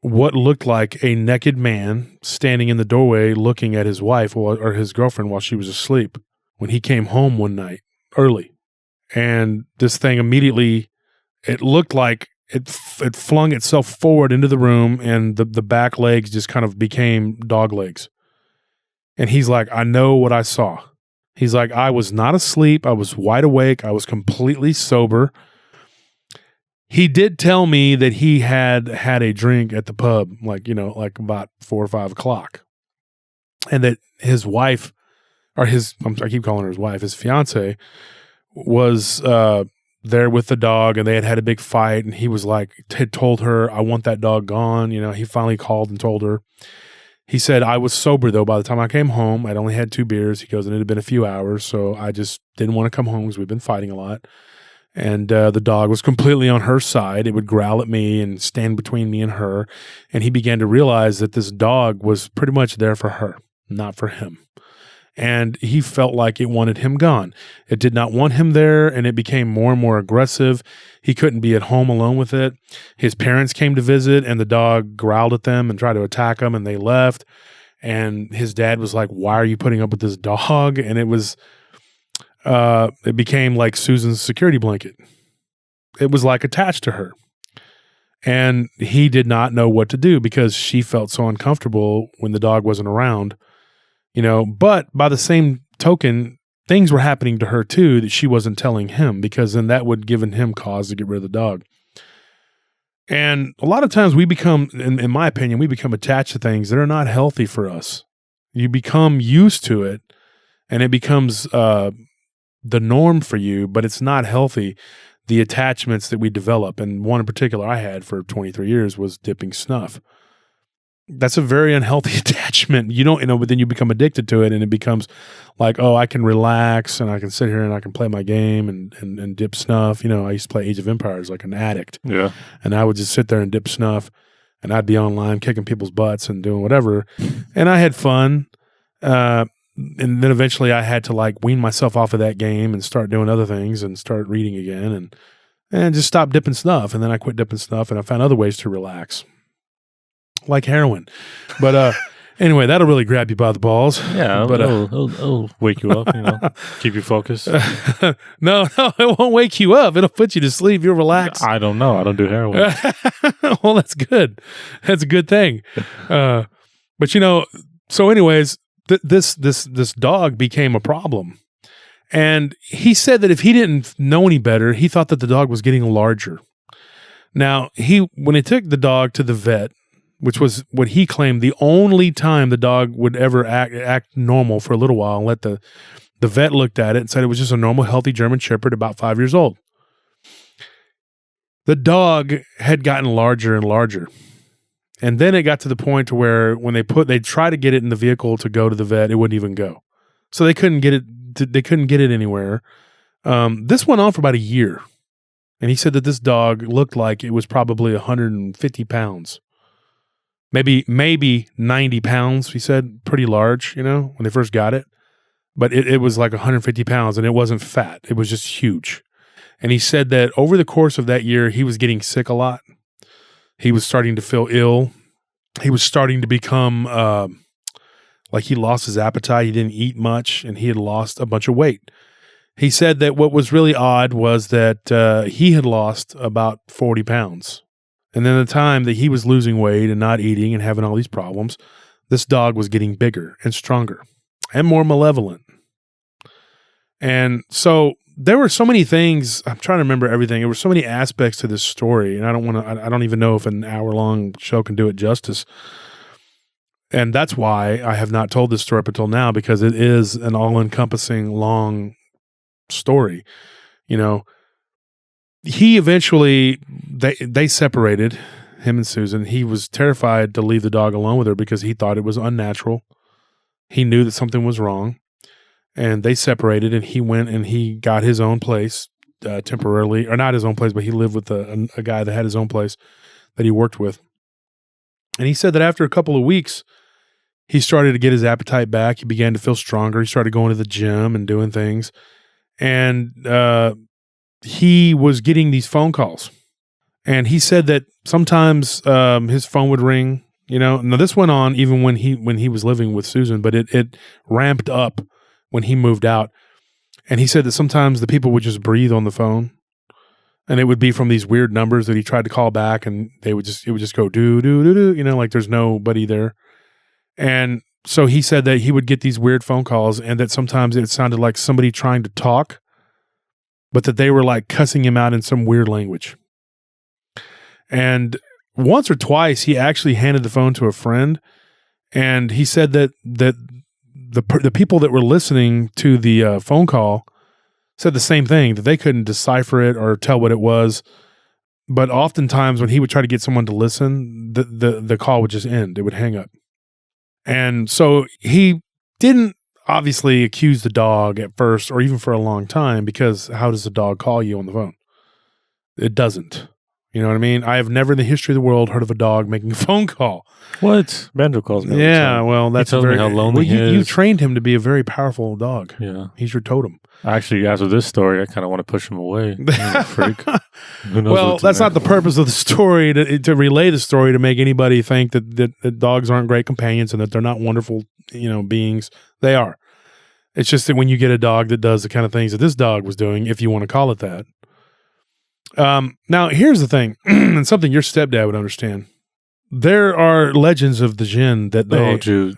what looked like a naked man standing in the doorway looking at his wife or his girlfriend while she was asleep when he came home one night early. And this thing immediately, it looked like it flung itself forward into the room, and the back legs just kind of became dog legs. And he's like, I know what I saw. He's like, I was not asleep. I was wide awake. I was completely sober. He did tell me that he had a drink at the pub, like about 4 or 5 o'clock. And that his wife, or I keep calling her his wife, his fiance, was there with the dog, and they had a big fight, and he was like, had told her, I want that dog gone. He finally called and told her. He said, I was sober though by the time I came home. I'd only had 2 beers. He goes, and it had been a few hours, so I just didn't want to come home because we've been fighting a lot. And the dog was completely on her side. It would growl at me and stand between me and her. And he began to realize that this dog was pretty much there for her, not for him. And he felt like it wanted him gone. It did not want him there, and it became more and more aggressive. He couldn't be at home alone with it. His parents came to visit, and the dog growled at them and tried to attack them, and they left. And his dad was like, why are you putting up with this dog? And it became like Susan's security blanket. It was like attached to her. And he did not know what to do because she felt so uncomfortable when the dog wasn't around. But by the same token, things were happening to her too that she wasn't telling him, because then that would given him cause to get rid of the dog. And a lot of times we become, in my opinion, we become attached to things that are not healthy for us. You become used to it, and it becomes the norm for you, but it's not healthy. The attachments that we develop, and one in particular I had for 23 years was dipping snuff. That's a very unhealthy attachment. But then you become addicted to it, and it becomes like, oh, I can relax and I can sit here and I can play my game and dip snuff. I used to play Age of Empires like an addict.
Yeah.
And I would just sit there and dip snuff, and I'd be online kicking people's butts and doing whatever. And I had fun. And then eventually I had to wean myself off of that game and start doing other things and start reading again and just stop dipping snuff. And then I quit dipping snuff, and I found other ways to relax, like heroin. But anyway, that'll really grab you by the balls.
Yeah,
but
it'll wake you up, keep you focused.
No, it won't wake you up. It'll put you to sleep. You'll relax.
I don't know. I don't do heroin.
Well, that's good. That's a good thing. But so anyways, this dog became a problem. And he said that if he didn't know any better, he thought that the dog was getting larger. Now, when he took the dog to the vet, which was what he claimed the only time the dog would ever act normal for a little while, and let the vet looked at it and said it was just a normal, healthy German Shepherd about 5 years old. The dog had gotten larger and larger. And then it got to the point to where when they tried to get it in the vehicle to go to the vet, it wouldn't even go. So they couldn't get it. They couldn't get it anywhere. This went on for about a year. And he said that this dog looked like it was probably 150 pounds. Maybe 90 pounds, he said. Pretty large, when they first got it. But it was like 150 pounds, and it wasn't fat. It was just huge. And he said that over the course of that year, he was getting sick a lot. He was starting to feel ill. He was starting to become like he lost his appetite. He didn't eat much, and he had lost a bunch of weight. He said that what was really odd was that he had lost about 40 pounds. And then the time that he was losing weight and not eating and having all these problems, this dog was getting bigger and stronger and more malevolent. And so there were so many things. I'm trying to remember everything. There were so many aspects to this story, and I don't even know if an hour-long show can do it justice. And that's why I have not told this story up until now, because it is an all-encompassing, long story. You know, he eventually, they separated, him and Susan. He was terrified to leave the dog alone with her because he thought it was unnatural. He knew that something was wrong. And they separated, and he went and he got his own place temporarily, or not his own place, but he lived with a guy that had his own place that he worked with. And he said that after a couple of weeks, he started to get his appetite back. He began to feel stronger. He started going to the gym and doing things. And he was getting these phone calls. And he said that sometimes his phone would ring. You know, now this went on even when he was living with Susan, but it ramped up when he moved out. And he said that sometimes the people would just breathe on the phone, and it would be from these weird numbers that he tried to call back, and it would just go do do do do, you know, like there's nobody there. And so he said that he would get these weird phone calls, and that sometimes it sounded like somebody trying to talk, but that they were like cussing him out in some weird language. And once or twice, he actually handed the phone to a friend, and he said that the people that were listening to the phone call said the same thing, that they couldn't decipher it or tell what it was. But oftentimes when he would try to get someone to listen, the call would just end. It would hang up. And so he didn't obviously accuse the dog at first, or even for a long time, because how does the dog call you on the phone? It doesn't. You know what I mean? I have never in the history of the world heard of a dog making a phone call.
What? Banjo calls me.
Yeah, well, that's
me how lonely he is.
You trained him to be a very powerful dog.
Yeah.
He's your totem.
Actually, after this story, I kind of want to push him away. He's a freak. Who knows?
Well, that's not the purpose of the story, to relay the story, to make anybody think that dogs aren't great companions and that they're not wonderful, you know, beings. They are. It's just that when you get a dog that does the kind of things that this dog was doing, if you want to call it that. Now, here's the thing, and something your stepdad would understand. There are legends of the jinn that they...
Oh, dude,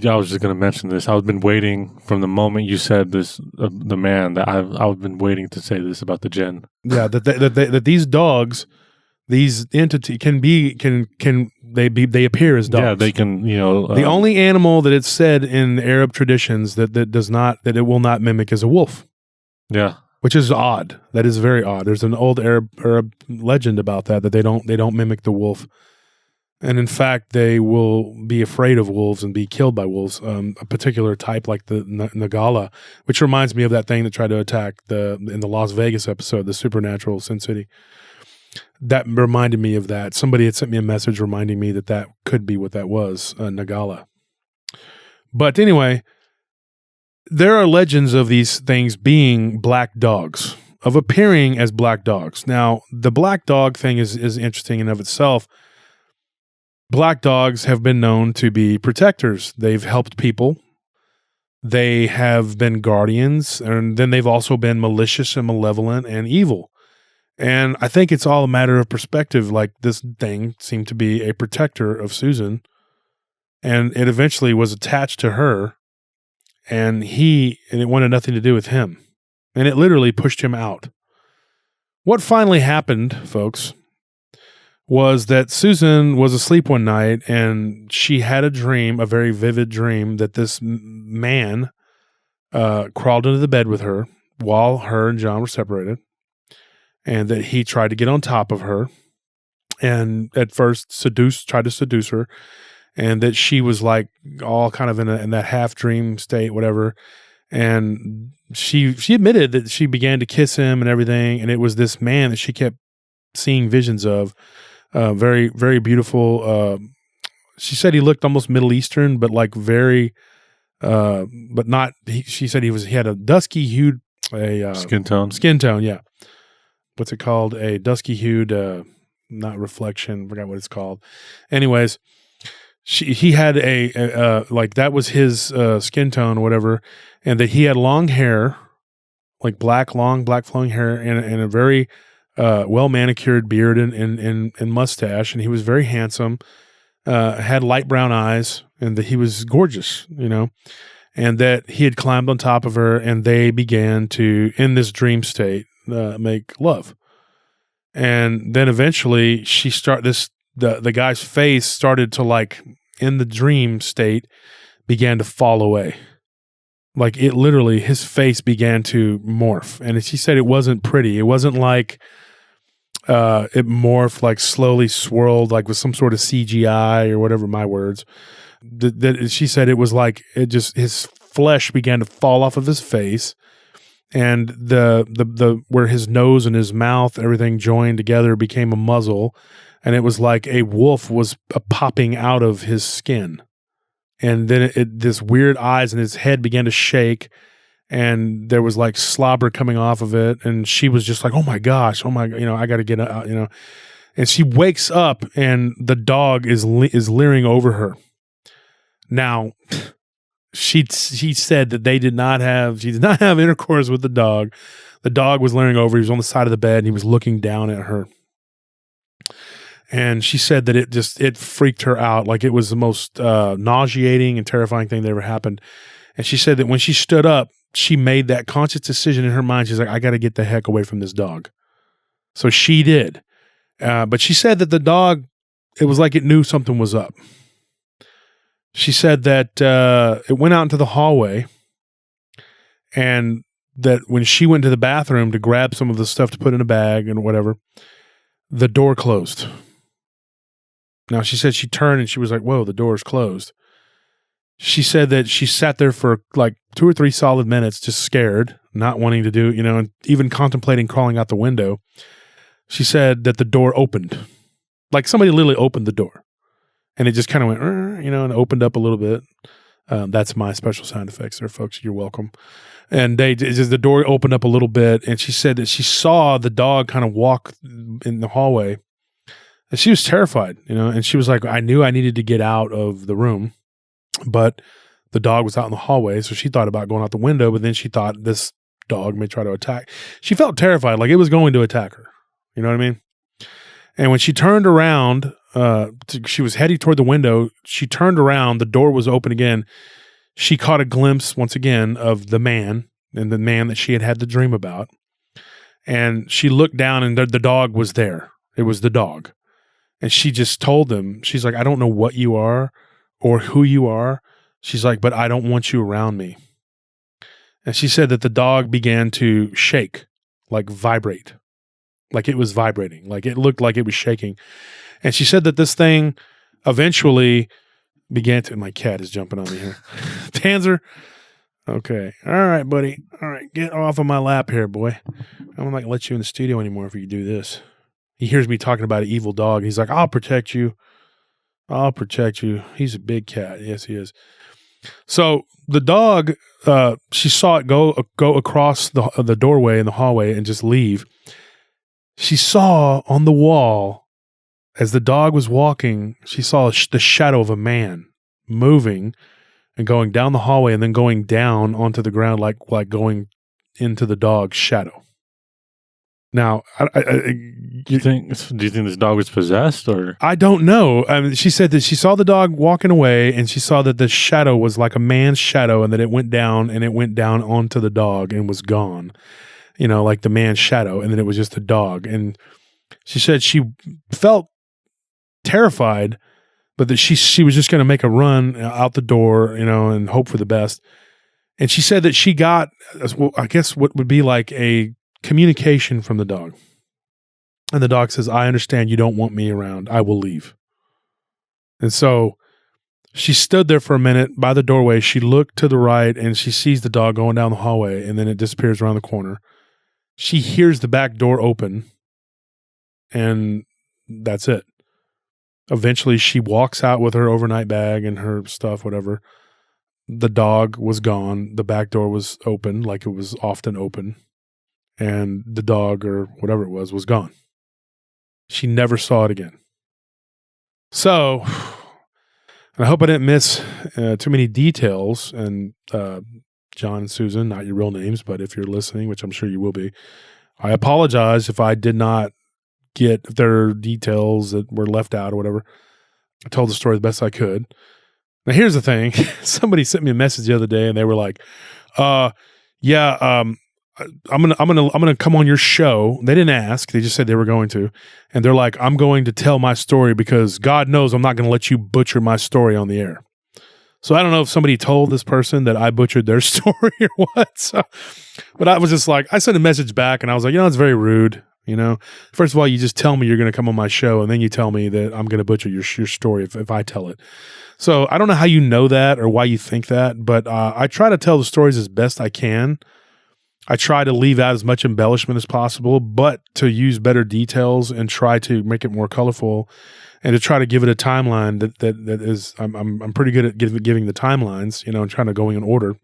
I was just going to mention this. I've been waiting from the moment you said this, the man, that I've been waiting to say this about the jinn. Yeah,
that these dogs, these entities they appear as dogs.
Yeah, they can, you know...
the only animal that it's said in Arab traditions that it will not mimic is a wolf.
Yeah.
Which is odd. That is very odd. There's an old Arab legend about that they don't mimic the wolf. And in fact, they will be afraid of wolves and be killed by wolves. A particular type like the Nagala, which reminds me of that thing that tried to attack in the Las Vegas episode, the supernatural Sin City. That reminded me of that. Somebody had sent me a message reminding me that could be what that was, Nagala. But anyway, there are legends of these things being black dogs, of appearing as black dogs. Now, the black dog thing is interesting in of itself. Black dogs have been known to be protectors. They've helped people. They have been guardians, and then they've also been malicious and malevolent and evil. And I think it's all a matter of perspective. Like, this thing seemed to be a protector of Susan, and it eventually was attached to her. And it wanted nothing to do with him. And it literally pushed him out. What finally happened, folks, was that Susan was asleep one night, and she had a very vivid dream, that this man crawled into the bed with her while her and John were separated, and that he tried to get on top of her, and at first tried to seduce her, and that she was like all kind of in that half dream state, whatever. And she admitted that she began to kiss him and everything. And it was this man that she kept seeing visions of, very, very beautiful. She said he looked almost Middle Eastern, but like very, but not, she said he had a dusky hued,
skin tone.
Skin tone. Yeah. What's it called? A dusky hued, not reflection. Forgot what it's called. Anyways, he had like that was his skin tone or whatever, and that he had long hair, like long black flowing hair, and a very well manicured beard and mustache, and he was very handsome, had light brown eyes, and that he was gorgeous, you know, and that he had climbed on top of her, and they began to, in this dream state, make love. And then eventually the guy's face started to like in the dream state began to fall away. Like it literally, his face began to morph. And she said it wasn't pretty. It wasn't like it morphed, like slowly swirled, like with some sort of CGI or whatever, my words. She said it was like his flesh began to fall off of his face, and the where his nose and his mouth, everything joined together became a muzzle, and it was like a wolf was popping out of his skin. And then this weird eyes, and his head began to shake, and there was like slobber coming off of it. And she was just like, oh my gosh, I got to get out, and she wakes up and the dog is leering over her. Now, she said that she did not have intercourse with the dog. The dog was leering over. He was on the side of the bed and he was looking down at her. And she said that it freaked her out. Like it was the most nauseating and terrifying thing that ever happened. And she said that when she stood up, she made that conscious decision in her mind. She's like, I got to get the heck away from this dog. So she did. But she said that the dog, it was like it knew something was up. She said that it went out into the hallway, and that when she went to the bathroom to grab some of the stuff to put in a bag and whatever, the door closed. Now, she said she turned and she was like, whoa, the door is closed. She said that she sat there for like 2 or 3 solid minutes, just scared, not wanting to do, and even contemplating crawling out the window. She said that the door opened, like somebody literally opened the door. And it just kind of went, and opened up a little bit. That's my special sound effects there, folks. You're welcome. And the door opened up a little bit, and she said that she saw the dog kind of walk in the hallway. And she was terrified, and she was like, I knew I needed to get out of the room, but the dog was out in the hallway. So she thought about going out the window, but then she thought this dog may try to attack. She felt terrified, like it was going to attack her. You know what I mean? And when she turned around, she was heading toward the window. She turned around. The door was open again. She caught a glimpse once again of the man, and the man that she had the dream about. And she looked down, and the dog was there. It was the dog. And she just told him, she's like, I don't know what you are or who you are. She's like, but I don't want you around me. And she said that the dog began to shake, like vibrate. Like it was vibrating. Like it looked like it was shaking. And she said that this thing eventually began to... My cat is jumping on me here. Tanzer? Okay. All right, buddy. All right. Get off of my lap here, boy. I'm not going to let you in the studio anymore if you do this. He hears me talking about an evil dog. He's like, I'll protect you. I'll protect you. He's a big cat. Yes, he is. So the dog, she saw it go across the doorway in the hallway and just leave. She saw on the wall, as the dog was walking, she saw the shadow of a man moving and going down the hallway and then going down onto the ground like going into the dog's shadow. Now,
do you think this dog was possessed, or?
I don't know. I mean, she said that she saw the dog walking away, and she saw that the shadow was like a man's shadow, and that it went down onto the dog and was gone. Like the man's shadow, and then it was just a dog. And she said she felt terrified, but that she was just going to make a run out the door, and hope for the best. And she said that she got, I guess, what would be like a communication from the dog. And the dog says, I understand you don't want me around. I will leave. And so she stood there for a minute by the doorway. She looked to the right, and she sees the dog going down the hallway, and then it disappears around the corner. She hears the back door open, and that's it. Eventually, she walks out with her overnight bag and her stuff, whatever. The dog was gone. The back door was open, like it was often open. And the dog, or whatever it was gone. She never saw it again. So, and I hope I didn't miss too many details. And John and Susan, not your real names, but if you're listening, which I'm sure you will be, I apologize if I did not get their details that were left out or whatever. I told the story the best I could. Now, here's the thing. Somebody sent me a message the other day, and they were like, I'm gonna come on your show. They didn't ask. They just said they were going to. And they're like, I'm going to tell my story because God knows I'm not going to let you butcher my story on the air. So I don't know if somebody told this person that I butchered their story or what. So, but I was just like, I sent a message back and I was like, it's very rude. First of all, you just tell me you're going to come on my show and then you tell me that I'm going to butcher your story if I tell it. So I don't know how you know that or why you think that, but I try to tell the stories as best I can. I try to leave out as much embellishment as possible, but to use better details and try to make it more colorful, and to try to give it a timeline that is. I'm pretty good at giving the timelines, and trying to go in order.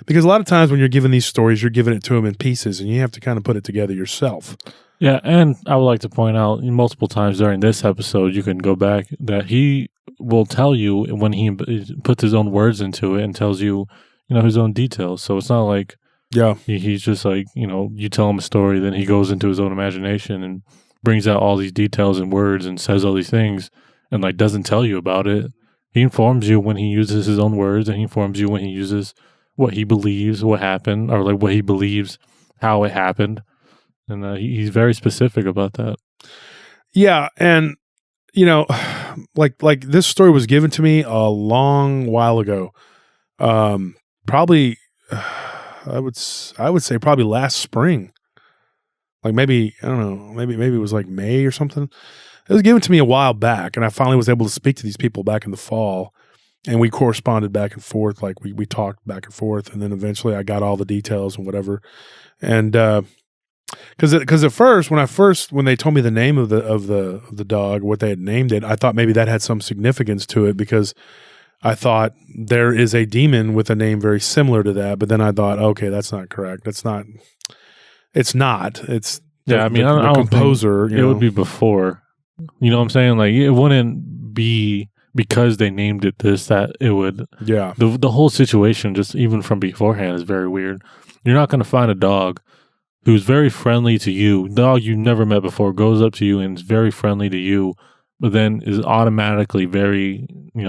Because a lot of times when you're giving these stories, you're giving it to them in pieces, and you have to kind of put it together yourself.
Yeah, and I would like to point out multiple times during this episode, you can go back that he will tell you when he puts his own words into it and tells you, his own details. So it's not like.
Yeah,
he's just like, you tell him a story, then he goes into his own imagination and brings out all these details and words and says all these things and like doesn't tell you about it. He informs you when he uses his own words, and he informs you when he uses what he believes what happened, or like what he believes how it happened. And he's very specific about that.
Yeah, and like this story was given to me a long while ago. Probably. I would say probably last spring, like maybe, I don't know, maybe it was like May or something. It was given to me a while back, and I finally was able to speak to these people back in the fall, and we corresponded back and forth. Like we talked back and forth, and then eventually I got all the details and whatever. And because at first when they told me the name of the dog, what they had named it, I thought maybe that had some significance to it, because I thought there is a demon with a name very similar to that, but then I thought, okay, that's not correct. It's not. It's
yeah. I mean, I don't
composer.
It would be before. You know what I'm saying? Like, it wouldn't be because they named it this that it would.
Yeah.
The whole situation, just even from beforehand, is very weird. You're not going to find a dog who's very friendly to you. Dog you never met before goes up to you and is very friendly to you, but then is automatically very,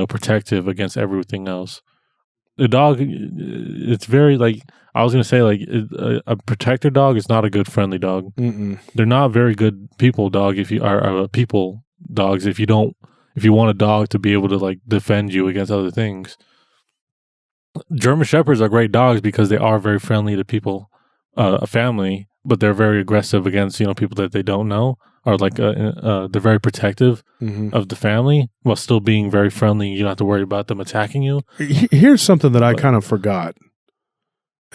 protective against everything else. The dog, it's very like, I was going to say, like, a protector dog is not a good friendly dog.
Mm-mm.
They're not very good people dog if you are people dogs if you want a dog to be able to like defend you against other things. German Shepherds are great dogs because they are very friendly to people, a family, but they're very aggressive against, people that they don't know. Or like they're very protective of the family while still being very friendly. You don't have to worry about them attacking you.
Here's something that I kind of forgot,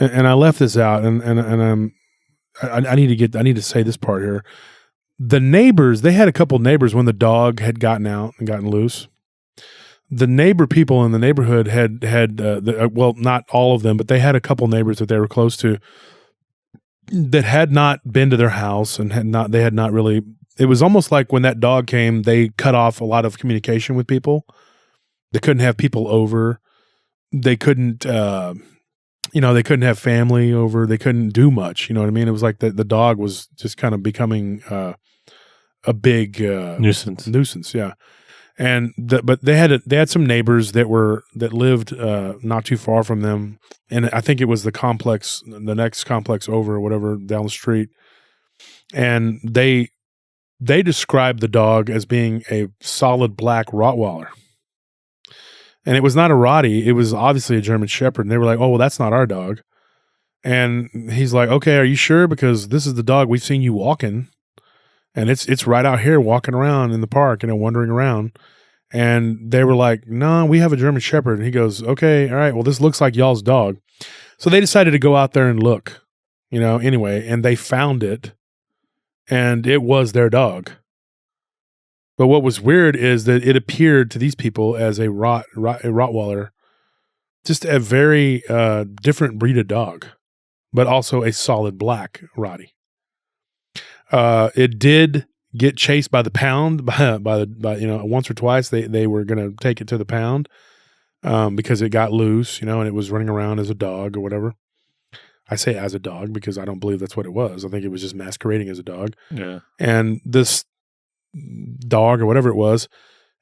and I left this out, and I need to say this part here. The neighbors, they had a couple neighbors when the dog had gotten out and gotten loose. The neighbor people in the neighborhood had well, not all of them, but they had a couple neighbors that they were close to that had not been to their house and they had not really. It was almost like when that dog came, they cut off a lot of communication with people. They couldn't have people over. They couldn't, they couldn't have family over. They couldn't do much. You know what I mean? It was like the dog was just kind of becoming a big nuisance. Yeah. And but they had some neighbors that lived not too far from them, and I think it was the next complex over or whatever down the street, and they described the dog as being a solid black Rottweiler, and it was not a Rottie; it was obviously a German Shepherd. And they were like, "Oh, well, that's not our dog." And he's like, "Okay, are you sure? Because this is the dog we've seen you walking." And it's right out here walking around in the park, wandering around. And they were like, "No, we have a German Shepherd." And he goes, "Okay, all right, well, this looks like y'all's dog." So they decided to go out there and look, anyway, and they found it, and it was their dog. But what was weird is that it appeared to these people as a Rottweiler, just a very different breed of dog, but also a solid black Rottie. It did get chased by the pound by once or twice. They were going to take it to the pound because it got loose, and it was running around as a dog or whatever. I say as a dog because I don't believe that's what it was. I think it was just masquerading as a dog.
Yeah.
And this dog or whatever it was,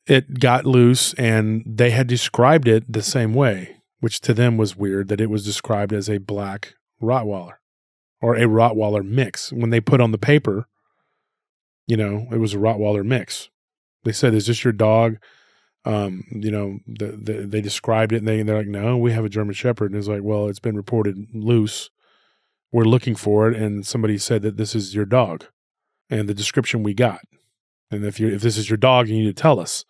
it got loose, and they had described it the same way, which to them was weird that it was described as a black Rottweiler. or a Rottweiler mix. When they put on the paper, it was a Rottweiler mix. They said, "Is this your dog?" They described it, and they're like, "No, we have a German Shepherd." And it's like, "Well, it's been reported loose. We're looking for it, and somebody said that this is your dog, and the description we got. And if this is your dog, you need to tell us."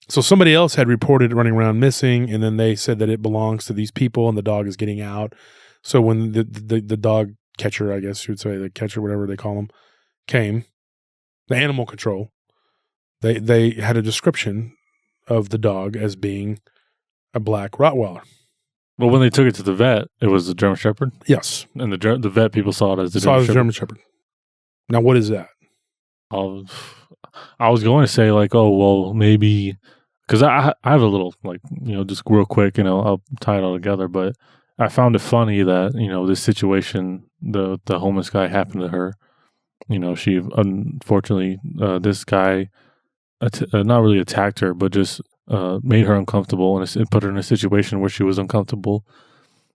So somebody else had reported it running around missing, and then they said that it belongs to these people, and the dog is getting out. So when the dog catcher, I guess you would say, the catcher, whatever they call them, came, the animal control, they had a description of the dog as being a black Rottweiler.
Well, when they took it to the vet, it was a German Shepherd?
Yes.
And the vet people saw it as the
German Shepherd. Now, what is that?
I was going to say, like, oh, well, maybe, because I have a little, like, just real quick, I'll tie it all together, but I found it funny that, this situation, the homeless guy happened to her. She, unfortunately, this guy not really attacked her, but just made her uncomfortable and put her in a situation where she was uncomfortable.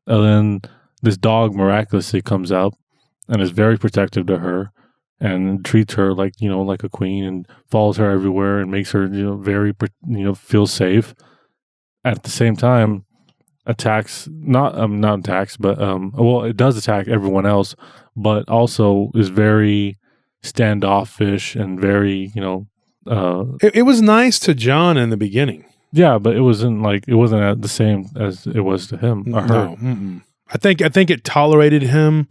And then this dog miraculously comes out and is very protective to her and treats her like a queen and follows her everywhere and makes her very feel safe. At the same time, attacks not attacks, but it does attack everyone else, but also is very standoffish and very
It was nice to John in the beginning.
Yeah, but it wasn't the same as it was to him or her.
No, I think it tolerated him,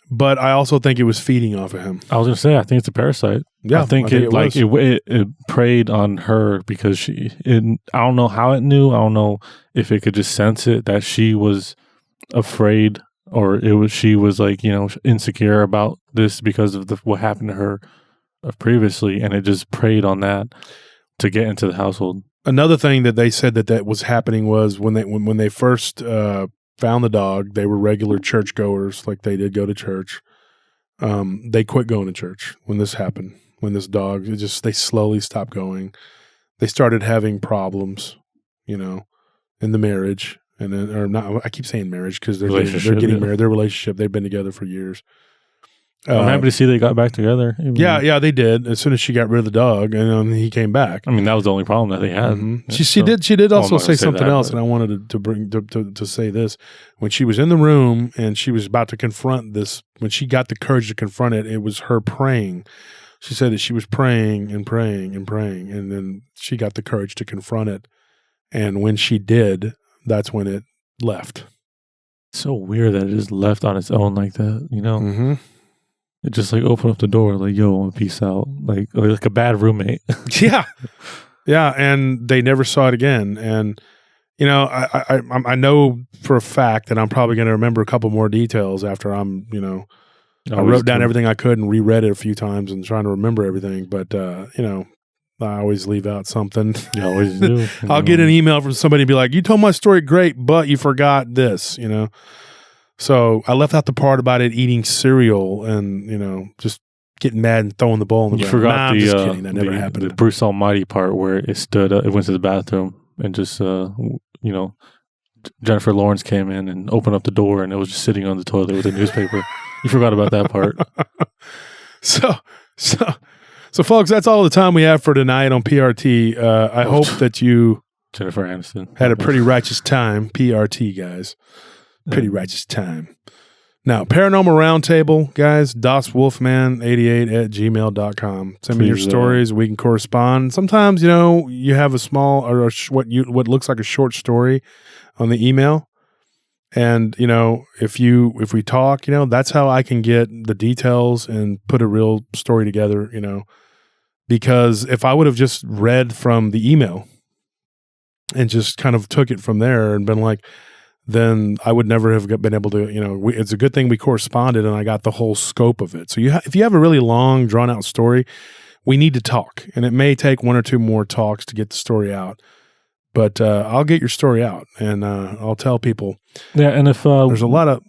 but I also think it was feeding off of him.
I was going to say, I think it's a parasite.
Yeah,
I think it preyed on her because I don't know how it knew. I don't know if it could just sense it that she was afraid, or she was insecure about this because of what happened to her previously, and it just preyed on that to get into the household.
Another thing that they said that was happening was when they first found the dog, they were regular churchgoers, like they did go to church. They quit going to church when this happened. When this dog, they slowly stopped going. They started having problems, in the marriage, and then, or not. I keep saying marriage because they're getting married. Their relationship, they've been together for years.
I'm happy to see they got back together.
Yeah, they did. As soon as she got rid of the dog, and he came back.
I mean, that was the only problem that they had.
Mm-hmm. She did also say something else, and I wanted to bring to say this. When she was in the room and she was about to confront this, when she got the courage to confront it, it was her praying. She said that she was praying and praying and praying, and then she got the courage to confront it. And when she did, that's when it left.
It's so weird that it just left on its own like that,
Mm-hmm.
It just opened up the door, like, yo, peace out. Like a bad roommate.
Yeah. Yeah. And they never saw it again. And, I know for a fact that I'm probably going to remember a couple more details after I wrote down everything I could and reread it a few times and trying to remember everything. But, I always leave out something.
You always do.
I'll get an email from somebody and be like, "You told my story great, but you forgot this," So I left out the part about it eating cereal and, just getting mad and throwing the bowl in the ground.
Forgot
I'm just kidding. That never happened.
The Bruce Almighty part where it stood up, it went to the bathroom and just, Jennifer Lawrence came in and opened up the door and it was just sitting on the toilet with a newspaper. You forgot about that part.
So folks, that's all the time we have for tonight on PRT. I hope that you
Jennifer Aniston
had a pretty righteous time. PRT, guys. Pretty righteous time. Now, Paranormal Roundtable, guys, DosWolfman88@gmail.com. Send me your stories. We can correspond. Sometimes, you have a small or what looks like a short story on the email. And, if we talk, that's how I can get the details and put a real story together, because if I would have just read from the email and just kind of took it from there and been like, then I would never have been able to, it's a good thing we corresponded and I got the whole scope of it. So if you have a really long, drawn out story, we need to talk. And it may take one or two more talks to get the story out. But I'll get your story out and I'll tell people.
Yeah, and if
there's a lot of,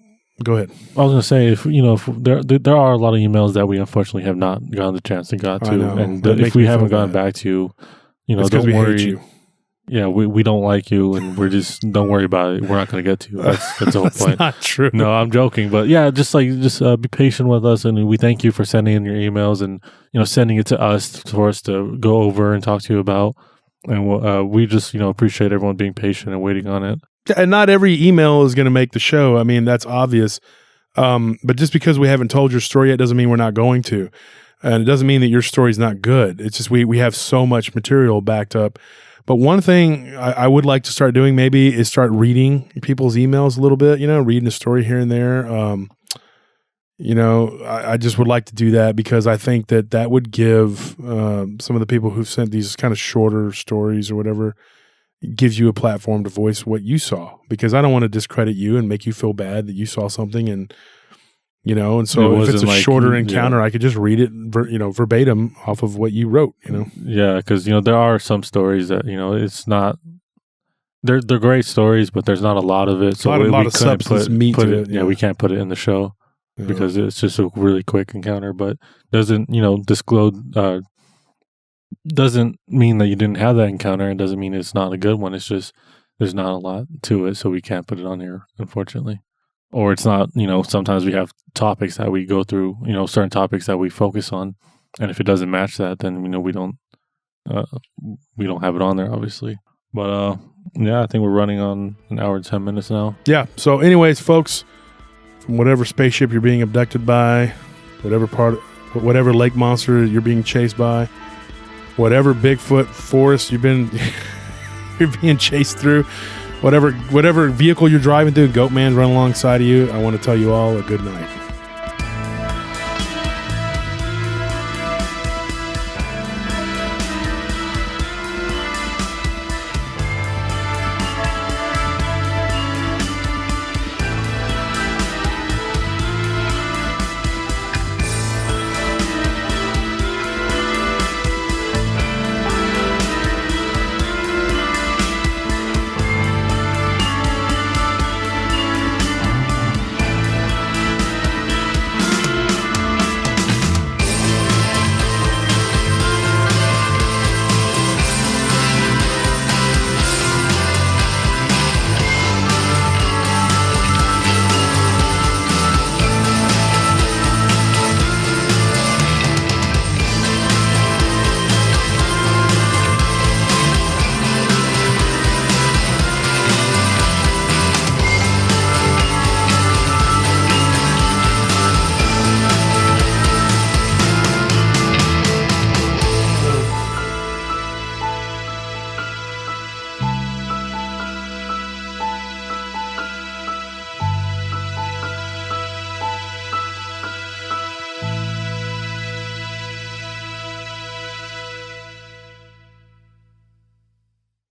go ahead.
I was going to say, if there are a lot of emails that we unfortunately have not gotten the chance to get to, and if we haven't gotten back to you,
it's
don't worry.
We hate you.
yeah, we don't like you, and we're just don't worry about it. We're not going to get to you. That's the whole
That's
point.
not true.
No, I'm joking, but yeah, just be patient with us, and we thank you for sending in your emails and sending it to us for us to go over and talk to you about. And we just appreciate everyone being patient and waiting on it.
And not every email is going to make the show. I mean, that's obvious. But just because we haven't told your story yet doesn't mean we're not going to. And it doesn't mean that your story's not good. It's just we have so much material backed up. But one thing I would like to start doing maybe is start reading people's emails a little bit, reading a story here and there. I just would like to do that because I think that would give some of the people who've sent these kind of shorter stories or whatever, gives you a platform to voice what you saw. Because I don't want to discredit you and make you feel bad that you saw something and so if it's a shorter encounter, I could just read it, verbatim off of what you wrote,
Yeah, because, there are some stories that, it's not, they're great stories, but there's not a lot of it. So
a lot of substance meat to it.
Yeah, we can't put it in the show because it's just a really quick encounter, but doesn't, disclose, doesn't mean that you didn't have that encounter. It doesn't mean it's not a good one. It's just, there's not a lot to it, so we can't put it on here, unfortunately. Or it's not, sometimes we have topics that we go through, certain topics that we focus on. And if it doesn't match that, then, we don't have it on there, obviously. But, I think we're running on an hour and 10 minutes now.
Yeah. So anyways, folks, from whatever spaceship you're being abducted by, whatever lake monster you're being chased by, whatever Bigfoot forest you're being chased through, whatever vehicle you're driving through, Goat Man's running alongside of you, I want to tell you all a good night.